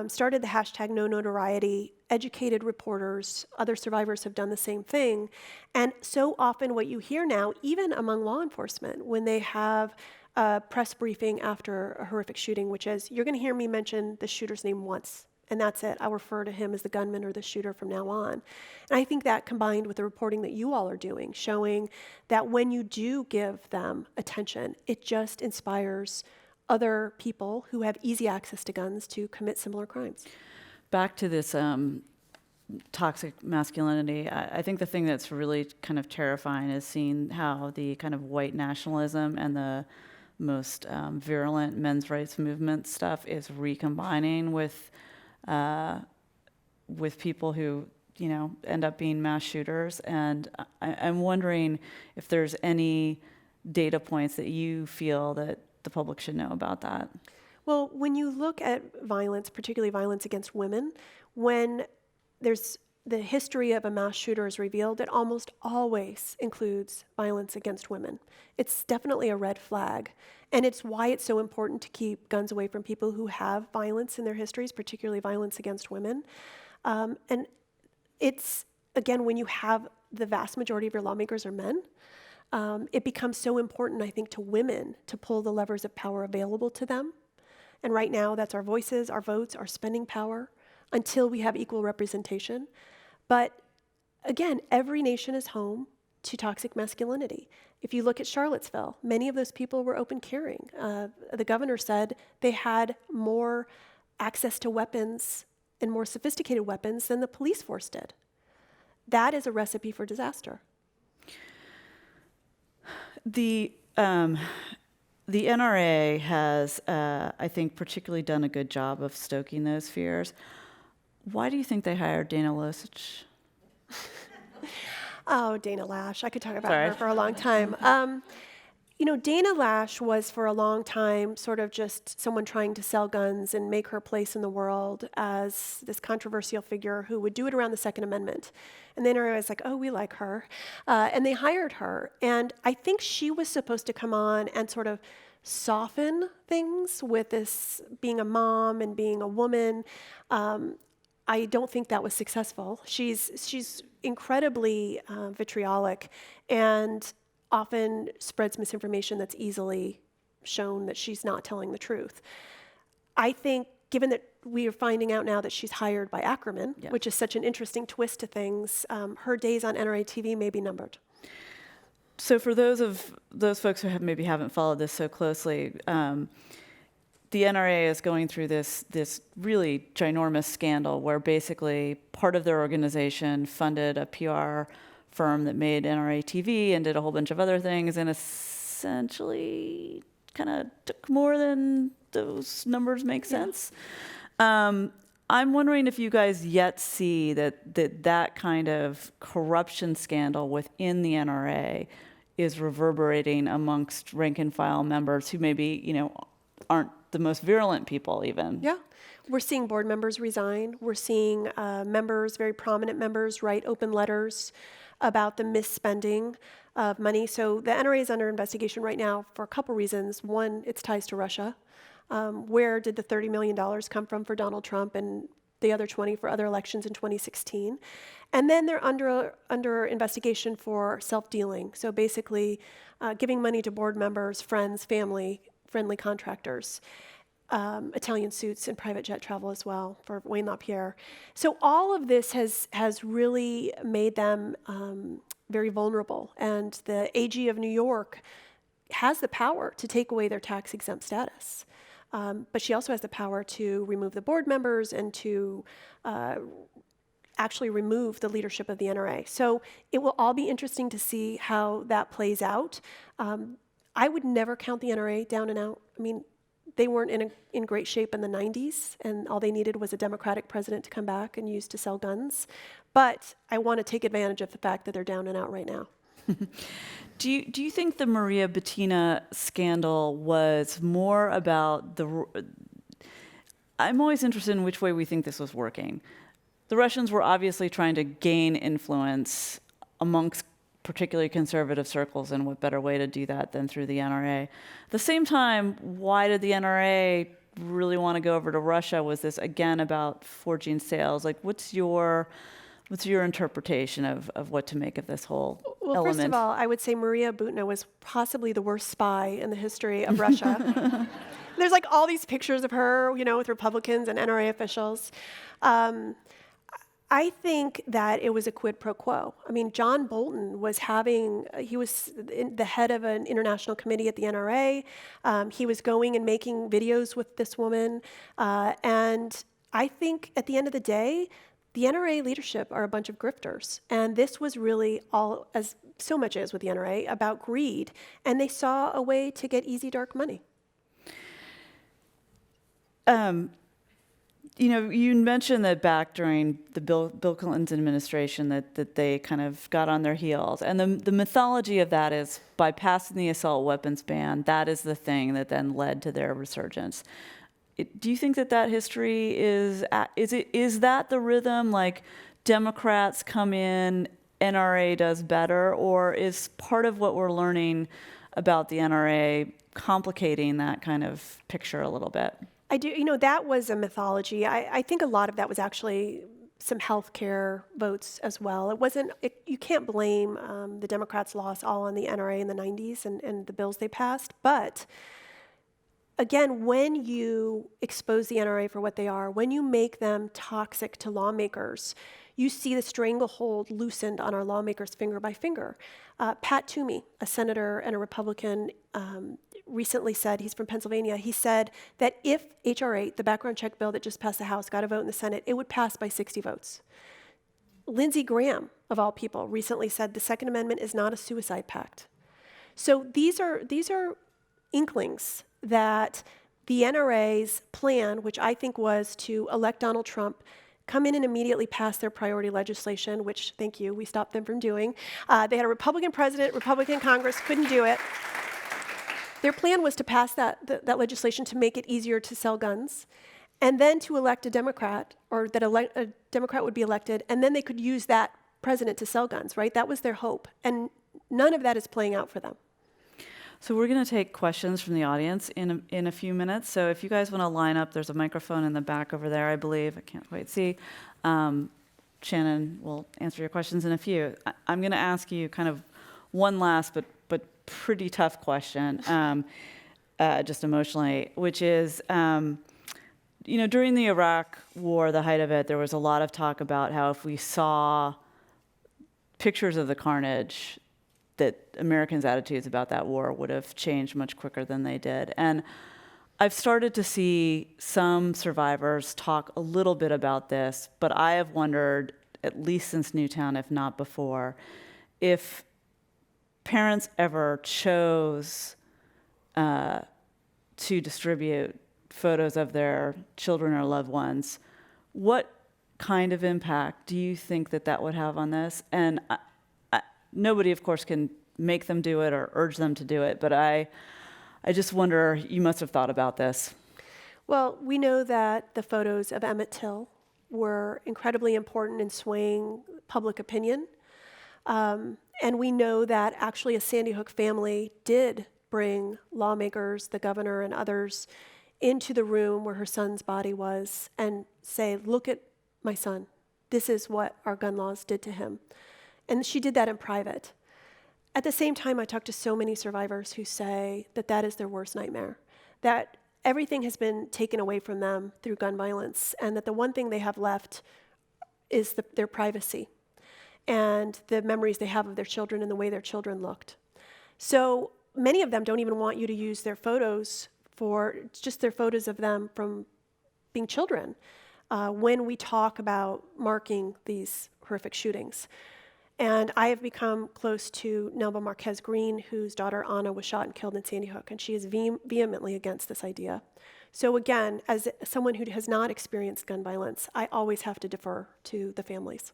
started the hashtag No Notoriety, educated reporters, other survivors have done the same thing. And so often what you hear now, even among law enforcement, when they have a press briefing after a horrific shooting, which is, you're going to hear me mention the shooter's name once, and that's it. I'll refer to him as the gunman or the shooter from now on. And I think that combined with the reporting that you all are doing, showing that when you do give them attention, it just inspires other people who have easy access to guns to commit similar crimes. back to this toxic masculinity, I think the thing that's really kind of terrifying is seeing how the kind of white nationalism and the most virulent men's rights movement stuff is recombining with people who, you know, end up being mass shooters. And I'm wondering if there's any data points that you feel that the public should know about that. Well, when you look at violence, particularly violence against women, when there's the history of a mass shooter is revealed, it almost always includes violence against women. It's definitely a red flag. And it's why it's so important to keep guns away from people who have violence in their histories, particularly violence against women. And it's, again, when you have the vast majority of your lawmakers are men, it becomes so important, I think, to women to pull the levers of power available to them. And right now, that's our voices, our votes, our spending power, until we have equal representation. But again, every nation is home to toxic masculinity. If you look at Charlottesville, many of those people were open carrying. The governor said they had more access to weapons and more sophisticated weapons than the police force did. That is a recipe for disaster. The NRA has, I think, particularly done a good job of stoking those fears. Why do you think they hired Dana Losich? Oh, Dana Lash. I could talk about Sorry. her for a long time. You know, Dana Lash was for a long time sort of just someone trying to sell guns and make her place in the world as this controversial figure who would do it around the Second Amendment. And then I was like, oh, we like her. And they hired her. And I think she was supposed to come on and sort of soften things with this being a mom and being a woman. I don't think that was successful. She's incredibly vitriolic and often spreads misinformation that's easily shown that she's not telling the truth. I think, given that we are finding out now that she's hired by Ackerman, Yeah. which is such an interesting twist to things, her days on NRA TV may be numbered. So for those folks who maybe haven't followed this so closely, the NRA is going through this really ginormous scandal where basically part of their organization funded a PR firm that made NRA TV and did a whole bunch of other things and essentially kind of took more than those numbers make sense. I'm wondering if you guys yet see that kind of corruption scandal within the NRA is reverberating amongst rank and file members who maybe, you know, aren't the most virulent people even. Yeah. We're seeing board members resign. We're seeing members, very prominent members, write open letters about the misspending of money. So the NRA is under investigation right now for a couple reasons. One, its ties to Russia. Where did the $30 million come from for Donald Trump and the other 20 for other elections in 2016? And then they're under investigation for self-dealing. So basically giving money to board members, friends, family, friendly contractors. Italian suits and private jet travel as well for Wayne LaPierre. So all of this has really made them very vulnerable. And the AG of New York has the power to take away their tax-exempt status. But she also has the power to remove the board members and to actually remove the leadership of the NRA. So it will all be interesting to see how that plays out. I would never count the NRA down and out. I mean, they weren't in great shape in the 90s, and all they needed was a Democratic president to come back and use to sell guns. But I want to take advantage of the fact that they're down and out right now. Do you think the Maria Butina scandal was more about I'm always interested in which way we think this was working. The Russians were obviously trying to gain influence amongst particularly conservative circles, and what better way to do that than through the NRA? At the same time, why did the NRA really want to go over to Russia? Was this again about forging sales? Like, what's your interpretation of what to make of this whole Well, element? first of all, I would say Maria Butina was possibly the worst spy in the history of Russia. There's like all these pictures of her, you know, with Republicans and NRA officials. I think that it was a quid pro quo. I mean, John Bolton was he was the head of an international committee at the NRA. He was going and making videos with this woman. And I think at the end of the day, the NRA leadership are a bunch of grifters. And this was really all, as so much is with the NRA, about greed. And they saw a way to get easy, dark money. You mentioned that back during the Bill Clinton's administration that they kind of got on their heels. And the mythology of that is by passing the assault weapons ban, that is the thing that then led to their resurgence. Do you think that history is that the rhythm, like Democrats come in, NRA does better, or is part of what we're learning about the NRA complicating that kind of picture a little bit? I do, that was a mythology. I think a lot of that was actually some healthcare votes as well. You can't blame the Democrats' loss all on the NRA in the 90s and the bills they passed. But again, when you expose the NRA for what they are, when you make them toxic to lawmakers, you see the stranglehold loosened on our lawmakers finger by finger. Pat Toomey, a senator and a Republican, recently said, he's from Pennsylvania, he said that if H.R. 8, the background check bill that just passed the House, got a vote in the Senate, it would pass by 60 votes. Lindsey Graham, of all people, recently said the Second Amendment is not a suicide pact. So these are inklings that the NRA's plan, which I think was to elect Donald Trump, come in and immediately pass their priority legislation, which, thank you, we stopped them from doing. They had a Republican president, Republican Congress, couldn't do it. Their plan was to pass that legislation to make it easier to sell guns, and then to elect a Democrat, or that a Democrat would be elected, and then they could use that president to sell guns, right? That was their hope, and none of that is playing out for them. So we're going to take questions from the audience in a few minutes. So if you guys want to line up, there's a microphone in the back over there, I believe. I can't quite see. Shannon will answer your questions in a few. I'm going to ask you kind of one last but pretty tough question, just emotionally, which is, during the Iraq War, the height of it, there was a lot of talk about how if we saw pictures of the carnage, that Americans' attitudes about that war would have changed much quicker than they did. And I've started to see some survivors talk a little bit about this, but I have wondered, at least since Newtown, if not before, if parents ever chose to distribute photos of their children or loved ones, what kind of impact do you think that would have on this? And nobody, of course, can make them do it or urge them to do it, but I just wonder, you must have thought about this. Well, we know that the photos of Emmett Till were incredibly important in swaying public opinion. And we know that actually a Sandy Hook family did bring lawmakers, the governor and others, into the room where her son's body was and say, look at my son. This is what our gun laws did to him. And she did that in private. At the same time, I talk to so many survivors who say that is their worst nightmare, that everything has been taken away from them through gun violence, and that the one thing they have left is their privacy and the memories they have of their children and the way their children looked. So many of them don't even want you to use their photos for just their photos of them from being children when we talk about marking these horrific shootings. And I have become close to Nelba Marquez Green, whose daughter Anna was shot and killed in Sandy Hook, and she is vehemently against this idea. So again, as someone who has not experienced gun violence, I always have to defer to the families.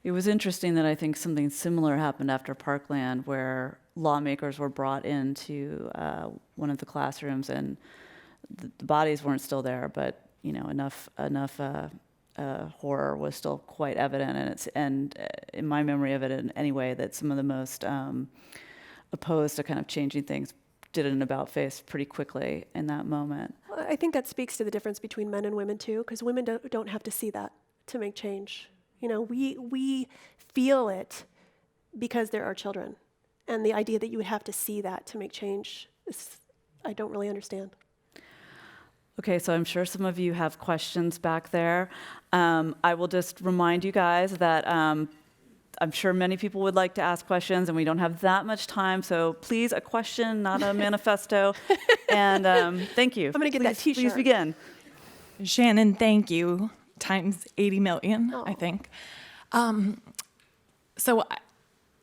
It was interesting that I think something similar happened after Parkland, where lawmakers were brought into one of the classrooms, and the bodies weren't still there, but enough horror was still quite evident, and in my memory of it, anyway, that some of the most opposed to kind of changing things did an about-face pretty quickly in that moment. I think that speaks to the difference between men and women too, because women don't have to see that to make change. We feel it because there are children, and the idea that you would have to see that to make change I don't really understand. Okay, so I'm sure some of you have questions back there. I will just remind you guys that I'm sure many people would like to ask questions, and we don't have that much time, so please, a question, not a manifesto. And thank you. I'm going to get that T-shirt. Please begin. Shannon, thank you, times 80 million, I Oh. think. So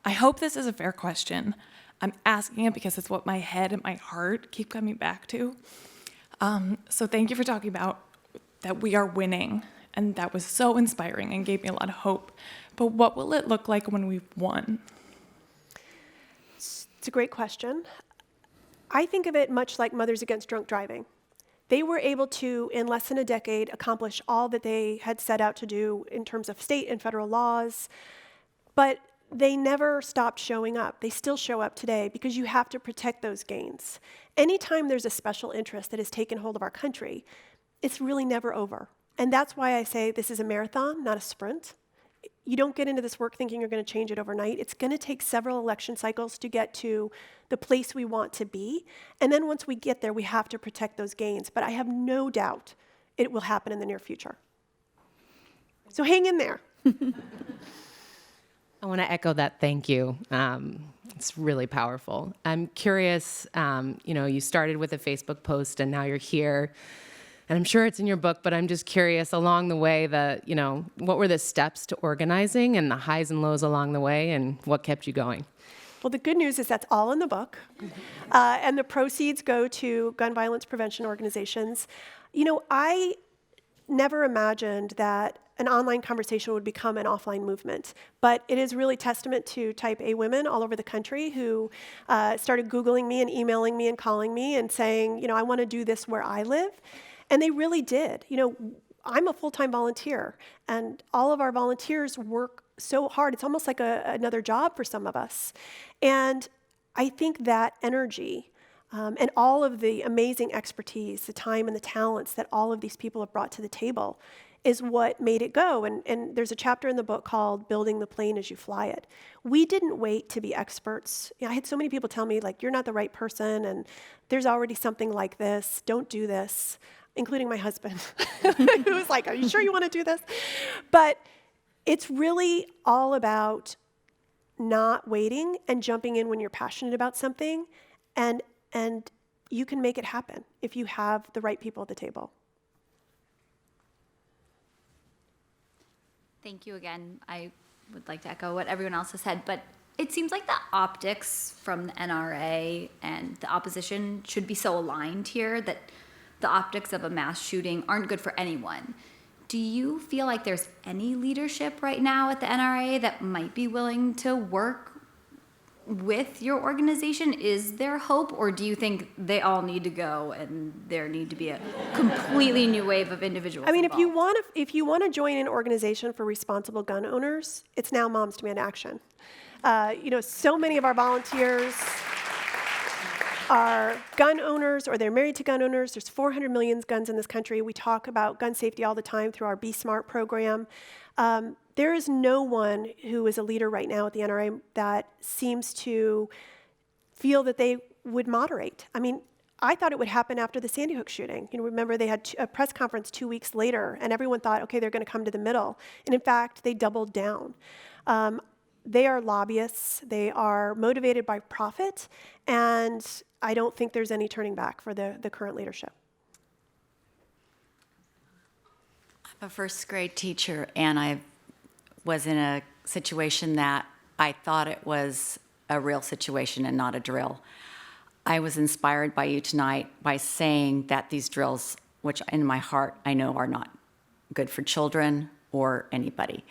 I hope this is a fair question. I'm asking it because it's what my head and my heart keep coming back to. So thank you for talking about that we are winning, and that was so inspiring and gave me a lot of hope. But what will it look like when we've won? It's a great question. I think of it much like Mothers Against Drunk Driving. They were able to, in less than a decade, accomplish all that they had set out to do in terms of state and federal laws, but they never stopped showing up. They still show up today because you have to protect those gains. Anytime there's a special interest that has taken hold of our country, it's really never over. And that's why I say this is a marathon, not a sprint. You don't get into this work thinking you're going to change it overnight. It's going to take several election cycles to get to the place we want to be. And then once we get there, we have to protect those gains. But I have no doubt it will happen in the near future. So hang in there. I want to echo that thank you. It's really powerful. I'm curious, you started with a Facebook post and now you're here. And I'm sure it's in your book, but I'm just curious along the way what were the steps to organizing and the highs and lows along the way and what kept you going? Well, the good news is that's all in the book. And the proceeds go to gun violence prevention organizations. I never imagined that an online conversation would become an offline movement. But it is really testament to type A women all over the country who started Googling me and emailing me and calling me and saying, I want to do this where I live. And they really did. I'm a full-time volunteer, and all of our volunteers work so hard. It's almost like another job for some of us. And I think that energy and all of the amazing expertise, the time and the talents that all of these people have brought to the table is what made it go. And there's a chapter in the book called Building the Plane as You Fly It. We didn't wait to be experts. I had so many people tell me, you're not the right person, and there's already something like this. Don't do this, including my husband, who was like, are you sure you want to do this? But it's really all about not waiting and jumping in when you're passionate about something, and you can make it happen if you have the right people at the table. Thank you again. I would like to echo what everyone else has said, but it seems like the optics from the NRA and the opposition should be so aligned here that the optics of a mass shooting aren't good for anyone. Do you feel like there's any leadership right now at the NRA that might be willing to work with your organization? Is there hope, or do you think they all need to go and there need to be a completely new wave of individuals? I mean, involved? if you want to join an organization for responsible gun owners, it's now Moms Demand Action. So many of our volunteers are gun owners or they're married to gun owners. There's 400 million guns in this country. We talk about gun safety all the time through our Be Smart program. There is no one who is a leader right now at the NRA that seems to feel that they would moderate. I mean, I thought it would happen after the Sandy Hook shooting. Remember they had a press conference 2 weeks later, and everyone thought, okay, they're going to come to the middle. And in fact, they doubled down. They are lobbyists. They are motivated by profit, and I don't think there's any turning back for the current leadership. I'm a first grade teacher, and I was in a situation that I thought it was a real situation and not a drill. I was inspired by you tonight by saying that these drills, which in my heart I know are not good for children or anybody.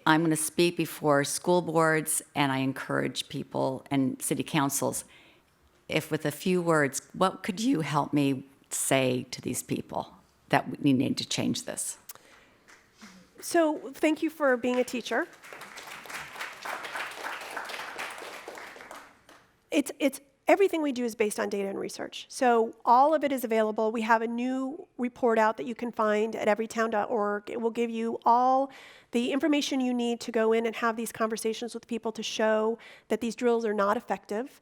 I'm going to speak before school boards, and I encourage people and city councils, if with a few words, what could you help me say to these people that we need to change this? So thank you for being a teacher. It's everything we do is based on data and research. So all of it is available. We have a new report out that you can find at everytown.org. It will give you all the information you need to go in and have these conversations with people to show that these drills are not effective.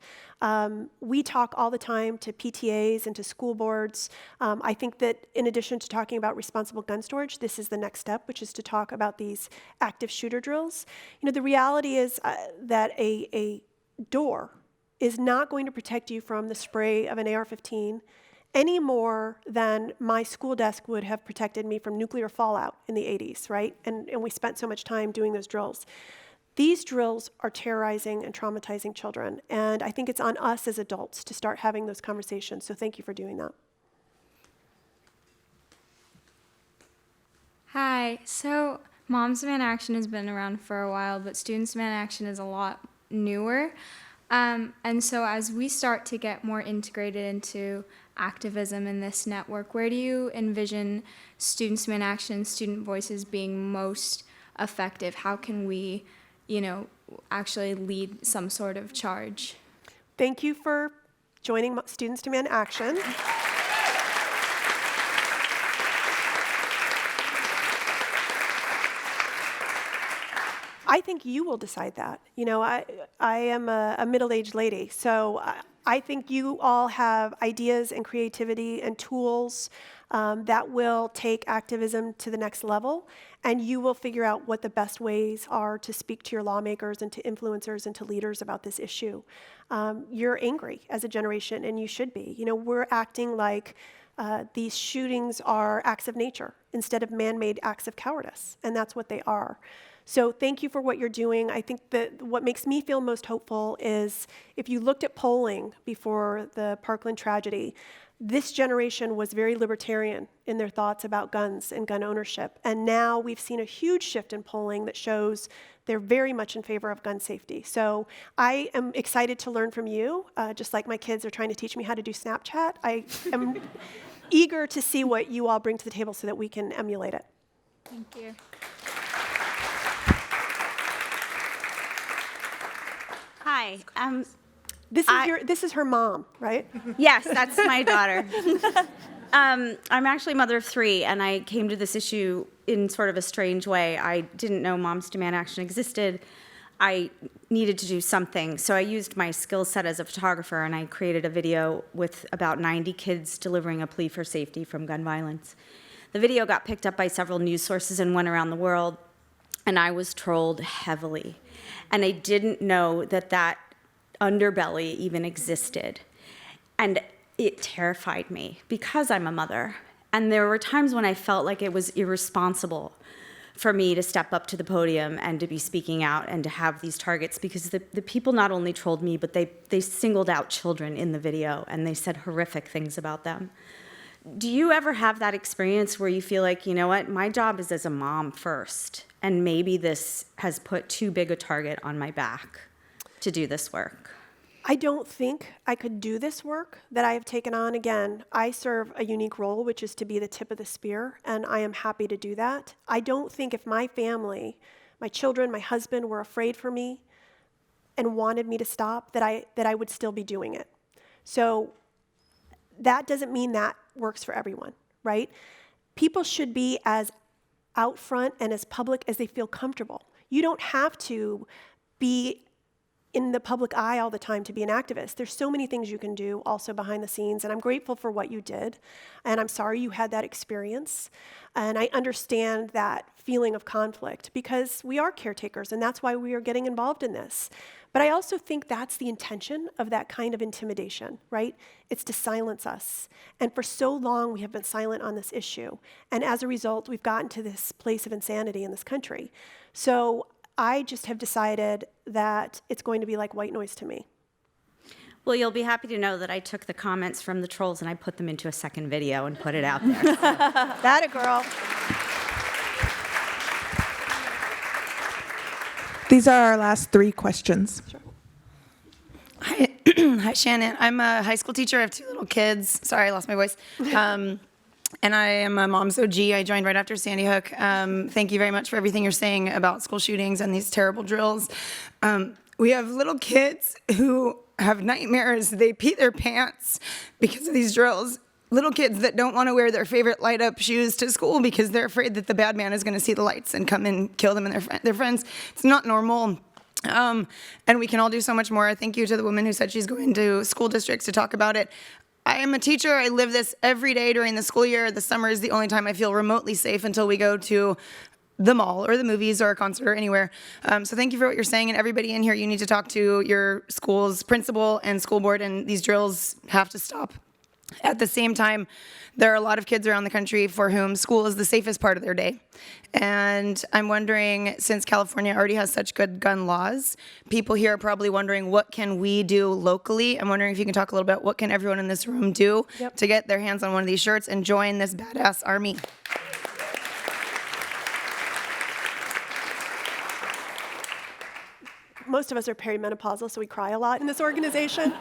We talk all the time to PTAs and to school boards. I think that in addition to talking about responsible gun storage, this is the next step, which is to talk about these active shooter drills. The reality is that a door is not going to protect you from the spray of an AR-15 any more than my school desk would have protected me from nuclear fallout in the 80s, right? And we spent so much time doing those drills. These drills are terrorizing and traumatizing children, and I think it's on us as adults to start having those conversations, so thank you for doing that. Hi. So Moms Demand Action has been around for a while, but Students Demand Action is a lot newer. And so as we start to get more integrated into activism in this network, where do you envision Students Demand Action, student voices being most effective? How can we, actually lead some sort of charge? Thank you for joining Students Demand Action. I think you will decide that. I am a middle-aged lady, so I think you all have ideas and creativity and tools that will take activism to the next level, and you will figure out what the best ways are to speak to your lawmakers and to influencers and to leaders about this issue. You're angry as a generation, and you should be. We're acting like these shootings are acts of nature instead of man-made acts of cowardice, and that's what they are. So thank you for what you're doing. I think that what makes me feel most hopeful is if you looked at polling before the Parkland tragedy, this generation was very libertarian in their thoughts about guns and gun ownership. And now we've seen a huge shift in polling that shows they're very much in favor of gun safety. So I am excited to learn from you, just like my kids are trying to teach me how to do Snapchat. I am eager to see what you all bring to the table so that we can emulate it. Thank you. Hi. This is her mom, right? Yes, that's my daughter. I'm actually a mother of 3, and I came to this issue in sort of a strange way. I didn't know Moms Demand Action existed. I needed to do something, so I used my skill set as a photographer, and I created a video with about 90 kids delivering a plea for safety from gun violence. The video got picked up by several news sources and went around the world, and I was trolled heavily. And I didn't know that underbelly even existed. And it terrified me because I'm a mother. And there were times when I felt like it was irresponsible for me to step up to the podium and to be speaking out and to have these targets, because the people not only trolled me, but they singled out children in the video and they said horrific things about them. Do you ever have that experience where you feel like, you know what, my job is as a mom first, and maybe this has put too big a target on my back to do this work? I don't think I could do this work that I have taken on. Again, I serve a unique role, which is to be the tip of the spear, and I am happy to do that. I don't think if my family, my children, my husband were afraid for me and wanted me to stop, that I would still be doing it. So that doesn't mean that works for everyone, right? People should be as out front and as public as they feel comfortable. You don't have to be in the public eye all the time to be an activist. There's so many things you can do also behind the scenes, and I'm grateful for what you did, and I'm sorry you had that experience. And I understand that feeling of conflict because we are caretakers, and that's why we are getting involved in this. But I also think that's the intention of that kind of intimidation, right? It's to silence us. And for so long, we have been silent on this issue. And as a result, we've gotten to this place of insanity in this country. So I just have decided that it's going to be like white noise to me. Well, you'll be happy to know that I took the comments from the trolls and I put them into a second video and put it out there. That a girl. These are our last 3 questions. Hi, hi, Shannon. I'm a high school teacher. I have 2 little kids. Sorry, I lost my voice. And I am a mom's OG. I joined right after Sandy Hook. Thank you very much for everything you're saying about school shootings and these terrible drills. We have little kids who have nightmares. They pee their pants because of these drills. Little kids that don't want to wear their favorite light-up shoes to school because they're afraid that the bad man is going to see the lights and come and kill them and their friends. It's not normal. And we can all do so much more. Thank you to the woman who said she's going to school districts to talk about it. I am a teacher. I live this every day during the school year. The summer is the only time I feel remotely safe until we go to the mall or the movies or a concert or anywhere. So thank you for what you're saying. And everybody in here, you need to talk to your school's principal and school board, and these drills have to stop. At the same time, there are a lot of kids around the country for whom school is the safest part of their day. And I'm wondering, since California already has such good gun laws, people here are probably wondering, what can we do locally? I'm wondering if you can talk a little bit, what can everyone in this room do to get their hands on one of these shirts and join this badass army? Most of us are perimenopausal, so we cry a lot in this organization.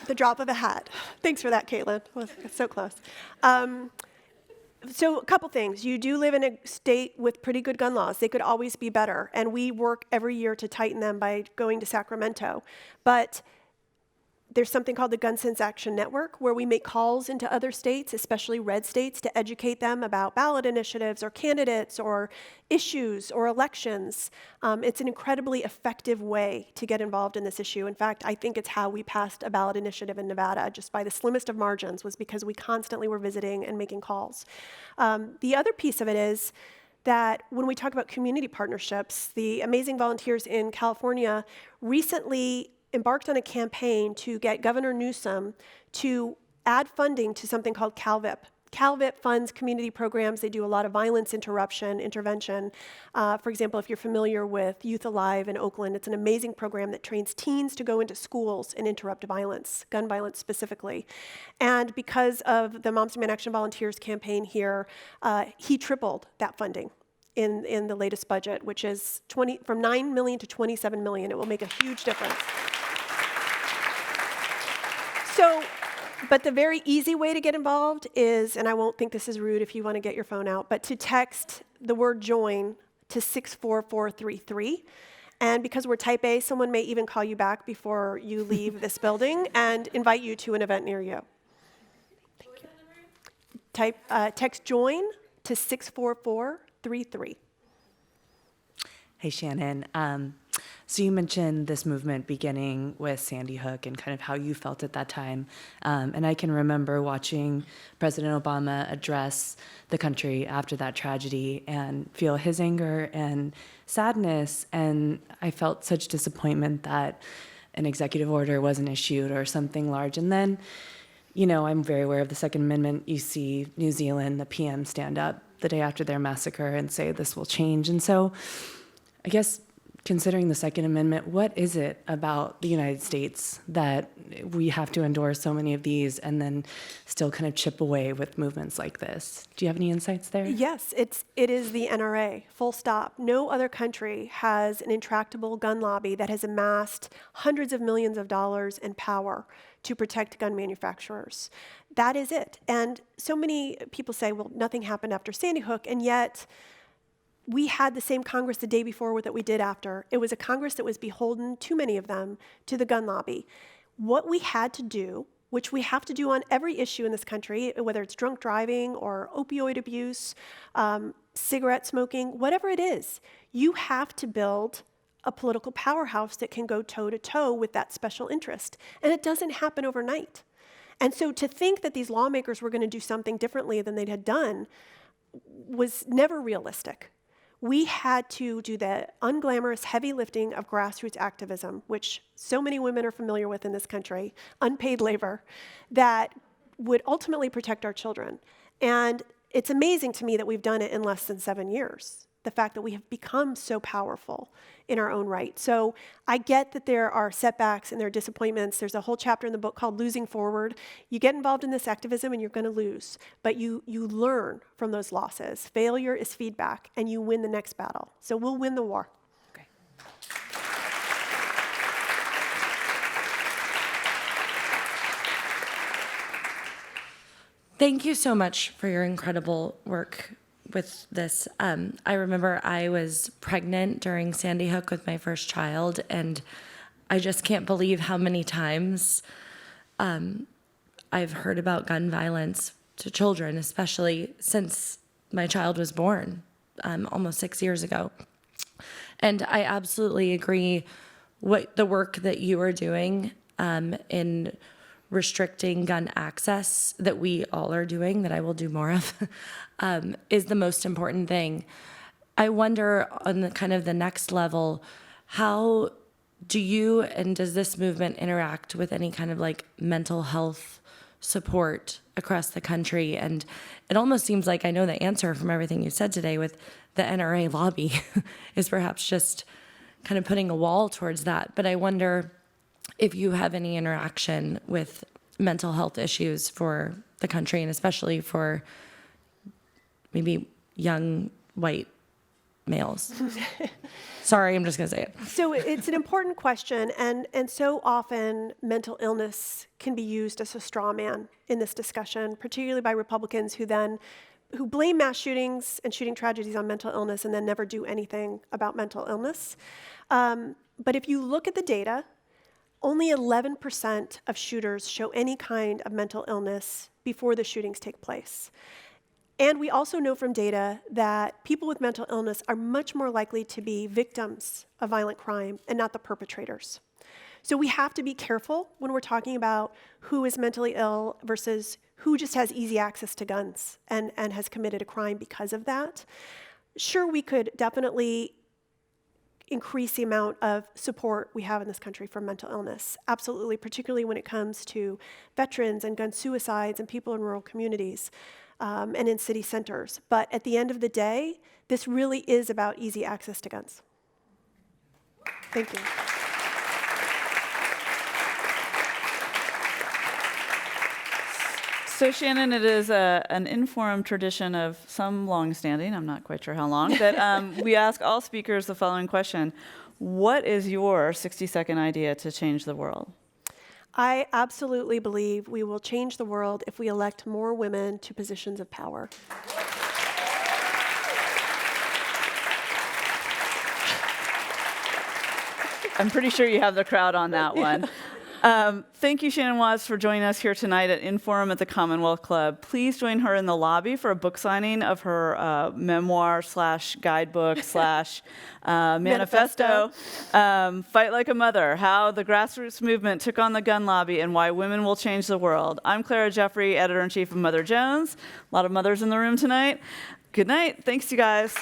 The drop of a hat. Thanks for that, Caitlin. Well, so close. So a couple things. You do live in a state with pretty good gun laws. They could always be better, and we work every year to tighten them by going to Sacramento. But there's something called the Gun Sense Action Network, where we make calls into other states, especially red states, to educate them about ballot initiatives or candidates or issues or elections. It's an incredibly effective way to get involved in this issue. In fact, I think it's how we passed a ballot initiative in Nevada, just by the slimmest of margins, was because we constantly were visiting and making calls. The other piece of it is that when we talk about community partnerships, the amazing volunteers in California recently embarked on a campaign to get Governor Newsom to add funding to something called CalVIP. CalVIP funds community programs. They do a lot of violence intervention. For example, if you're familiar with Youth Alive in Oakland, it's an amazing program that trains teens to go into schools and interrupt violence, gun violence specifically. And because of the Moms Demand Action Volunteers campaign here, he tripled that funding in the latest budget, which is from $9 million to $27 million. It will make a huge difference. So, but the very easy way to get involved is, and I won't think this is rude if you want to get your phone out, but to text the word join to 64433. And because we're type A, someone may even call you back before you leave this building and invite you to an event near you. Thank you. Text join to 64433. Hey, Shannon. So you mentioned this movement beginning with Sandy Hook and kind of how you felt at that time. And I can remember watching President Obama address the country after that tragedy and feel his anger and sadness. And I felt such disappointment that an executive order wasn't issued or something large. And then, you know, I'm very aware of the Second Amendment. You see New Zealand, the PM stand up the day after their massacre and say this will change. And so I guess, considering the Second Amendment, what is it about the United States that we have to endure so many of these and then still kind of chip away with movements like this? Do you have any insights there? Yes, it is the NRA, full stop. No other country has an intractable gun lobby that has amassed hundreds of millions of dollars in power to protect gun manufacturers. That is it. And so many people say, well, nothing happened after Sandy Hook, and yet we had the same Congress the day before that we did after. It was a Congress that was beholden, too many of them, to the gun lobby. What we had to do, which we have to do on every issue in this country, whether it's drunk driving or opioid abuse, cigarette smoking, whatever it is, you have to build a political powerhouse that can go toe-to-toe with that special interest. And it doesn't happen overnight. And so to think that these lawmakers were going to do something differently than they had done was never realistic. We had to do the unglamorous heavy lifting of grassroots activism, which so many women are familiar with in this country, unpaid labor, that would ultimately protect our children. And it's amazing to me that we've done it in less than 7 years, the fact that we have become so powerful in our own right. So I get that there are setbacks and there are disappointments. There's a whole chapter in the book called Losing Forward. You get involved in this activism and you're going to lose, but you learn from those losses. Failure is feedback, and you win the next battle. So we'll win the war. Okay. Thank you so much for your incredible work with this. I remember I was pregnant during Sandy Hook with my first child, and I just can't believe how many times I've heard about gun violence to children, especially since my child was born almost 6 years ago. And I absolutely agree with the work that you are doing in restricting gun access, that we all are doing, that I will do more of, is the most important thing. I wonder, on the kind of the next level, how do you and does this movement interact with any kind of like mental health support across the country. And it almost seems like I know the answer from everything you said today with the NRA lobby is perhaps just kind of putting a wall towards that. But I wonder if you have any interaction with mental health issues for the country, and especially for maybe young white males. Sorry, I'm just going to say it. So it's an important question, and so often mental illness can be used as a straw man in this discussion, particularly by Republicans who blame mass shootings and shooting tragedies on mental illness and then never do anything about mental illness. But if you look at the data, only 11% of shooters show any kind of mental illness before the shootings take place. And we also know from data that people with mental illness are much more likely to be victims of violent crime and not the perpetrators. So we have to be careful when we're talking about who is mentally ill versus who just has easy access to guns and has committed a crime because of that. Sure, we could definitely increase the amount of support we have in this country for mental illness. Absolutely, particularly when it comes to veterans and gun suicides and people in rural communities. And in city centers. But at the end of the day, this really is about easy access to guns. Thank you. So Shannon, it is an informed tradition of some long-standing, I'm not quite sure how long, that we ask all speakers the following question. What is your 60-second idea to change the world? I absolutely believe we will change the world if we elect more women to positions of power. I'm pretty sure you have the crowd on that one. Thank you, Shannon Watts, for joining us here tonight at Inforum at the Commonwealth Club. Please join her in the lobby for a book signing of her memoir / guidebook / manifesto. Fight Like a Mother, How the Grassroots Movement Took on the Gun Lobby and Why Women Will Change the World. I'm Clara Jeffrey, Editor-in-Chief of Mother Jones. A lot of mothers in the room tonight. Good night. Thanks, you guys.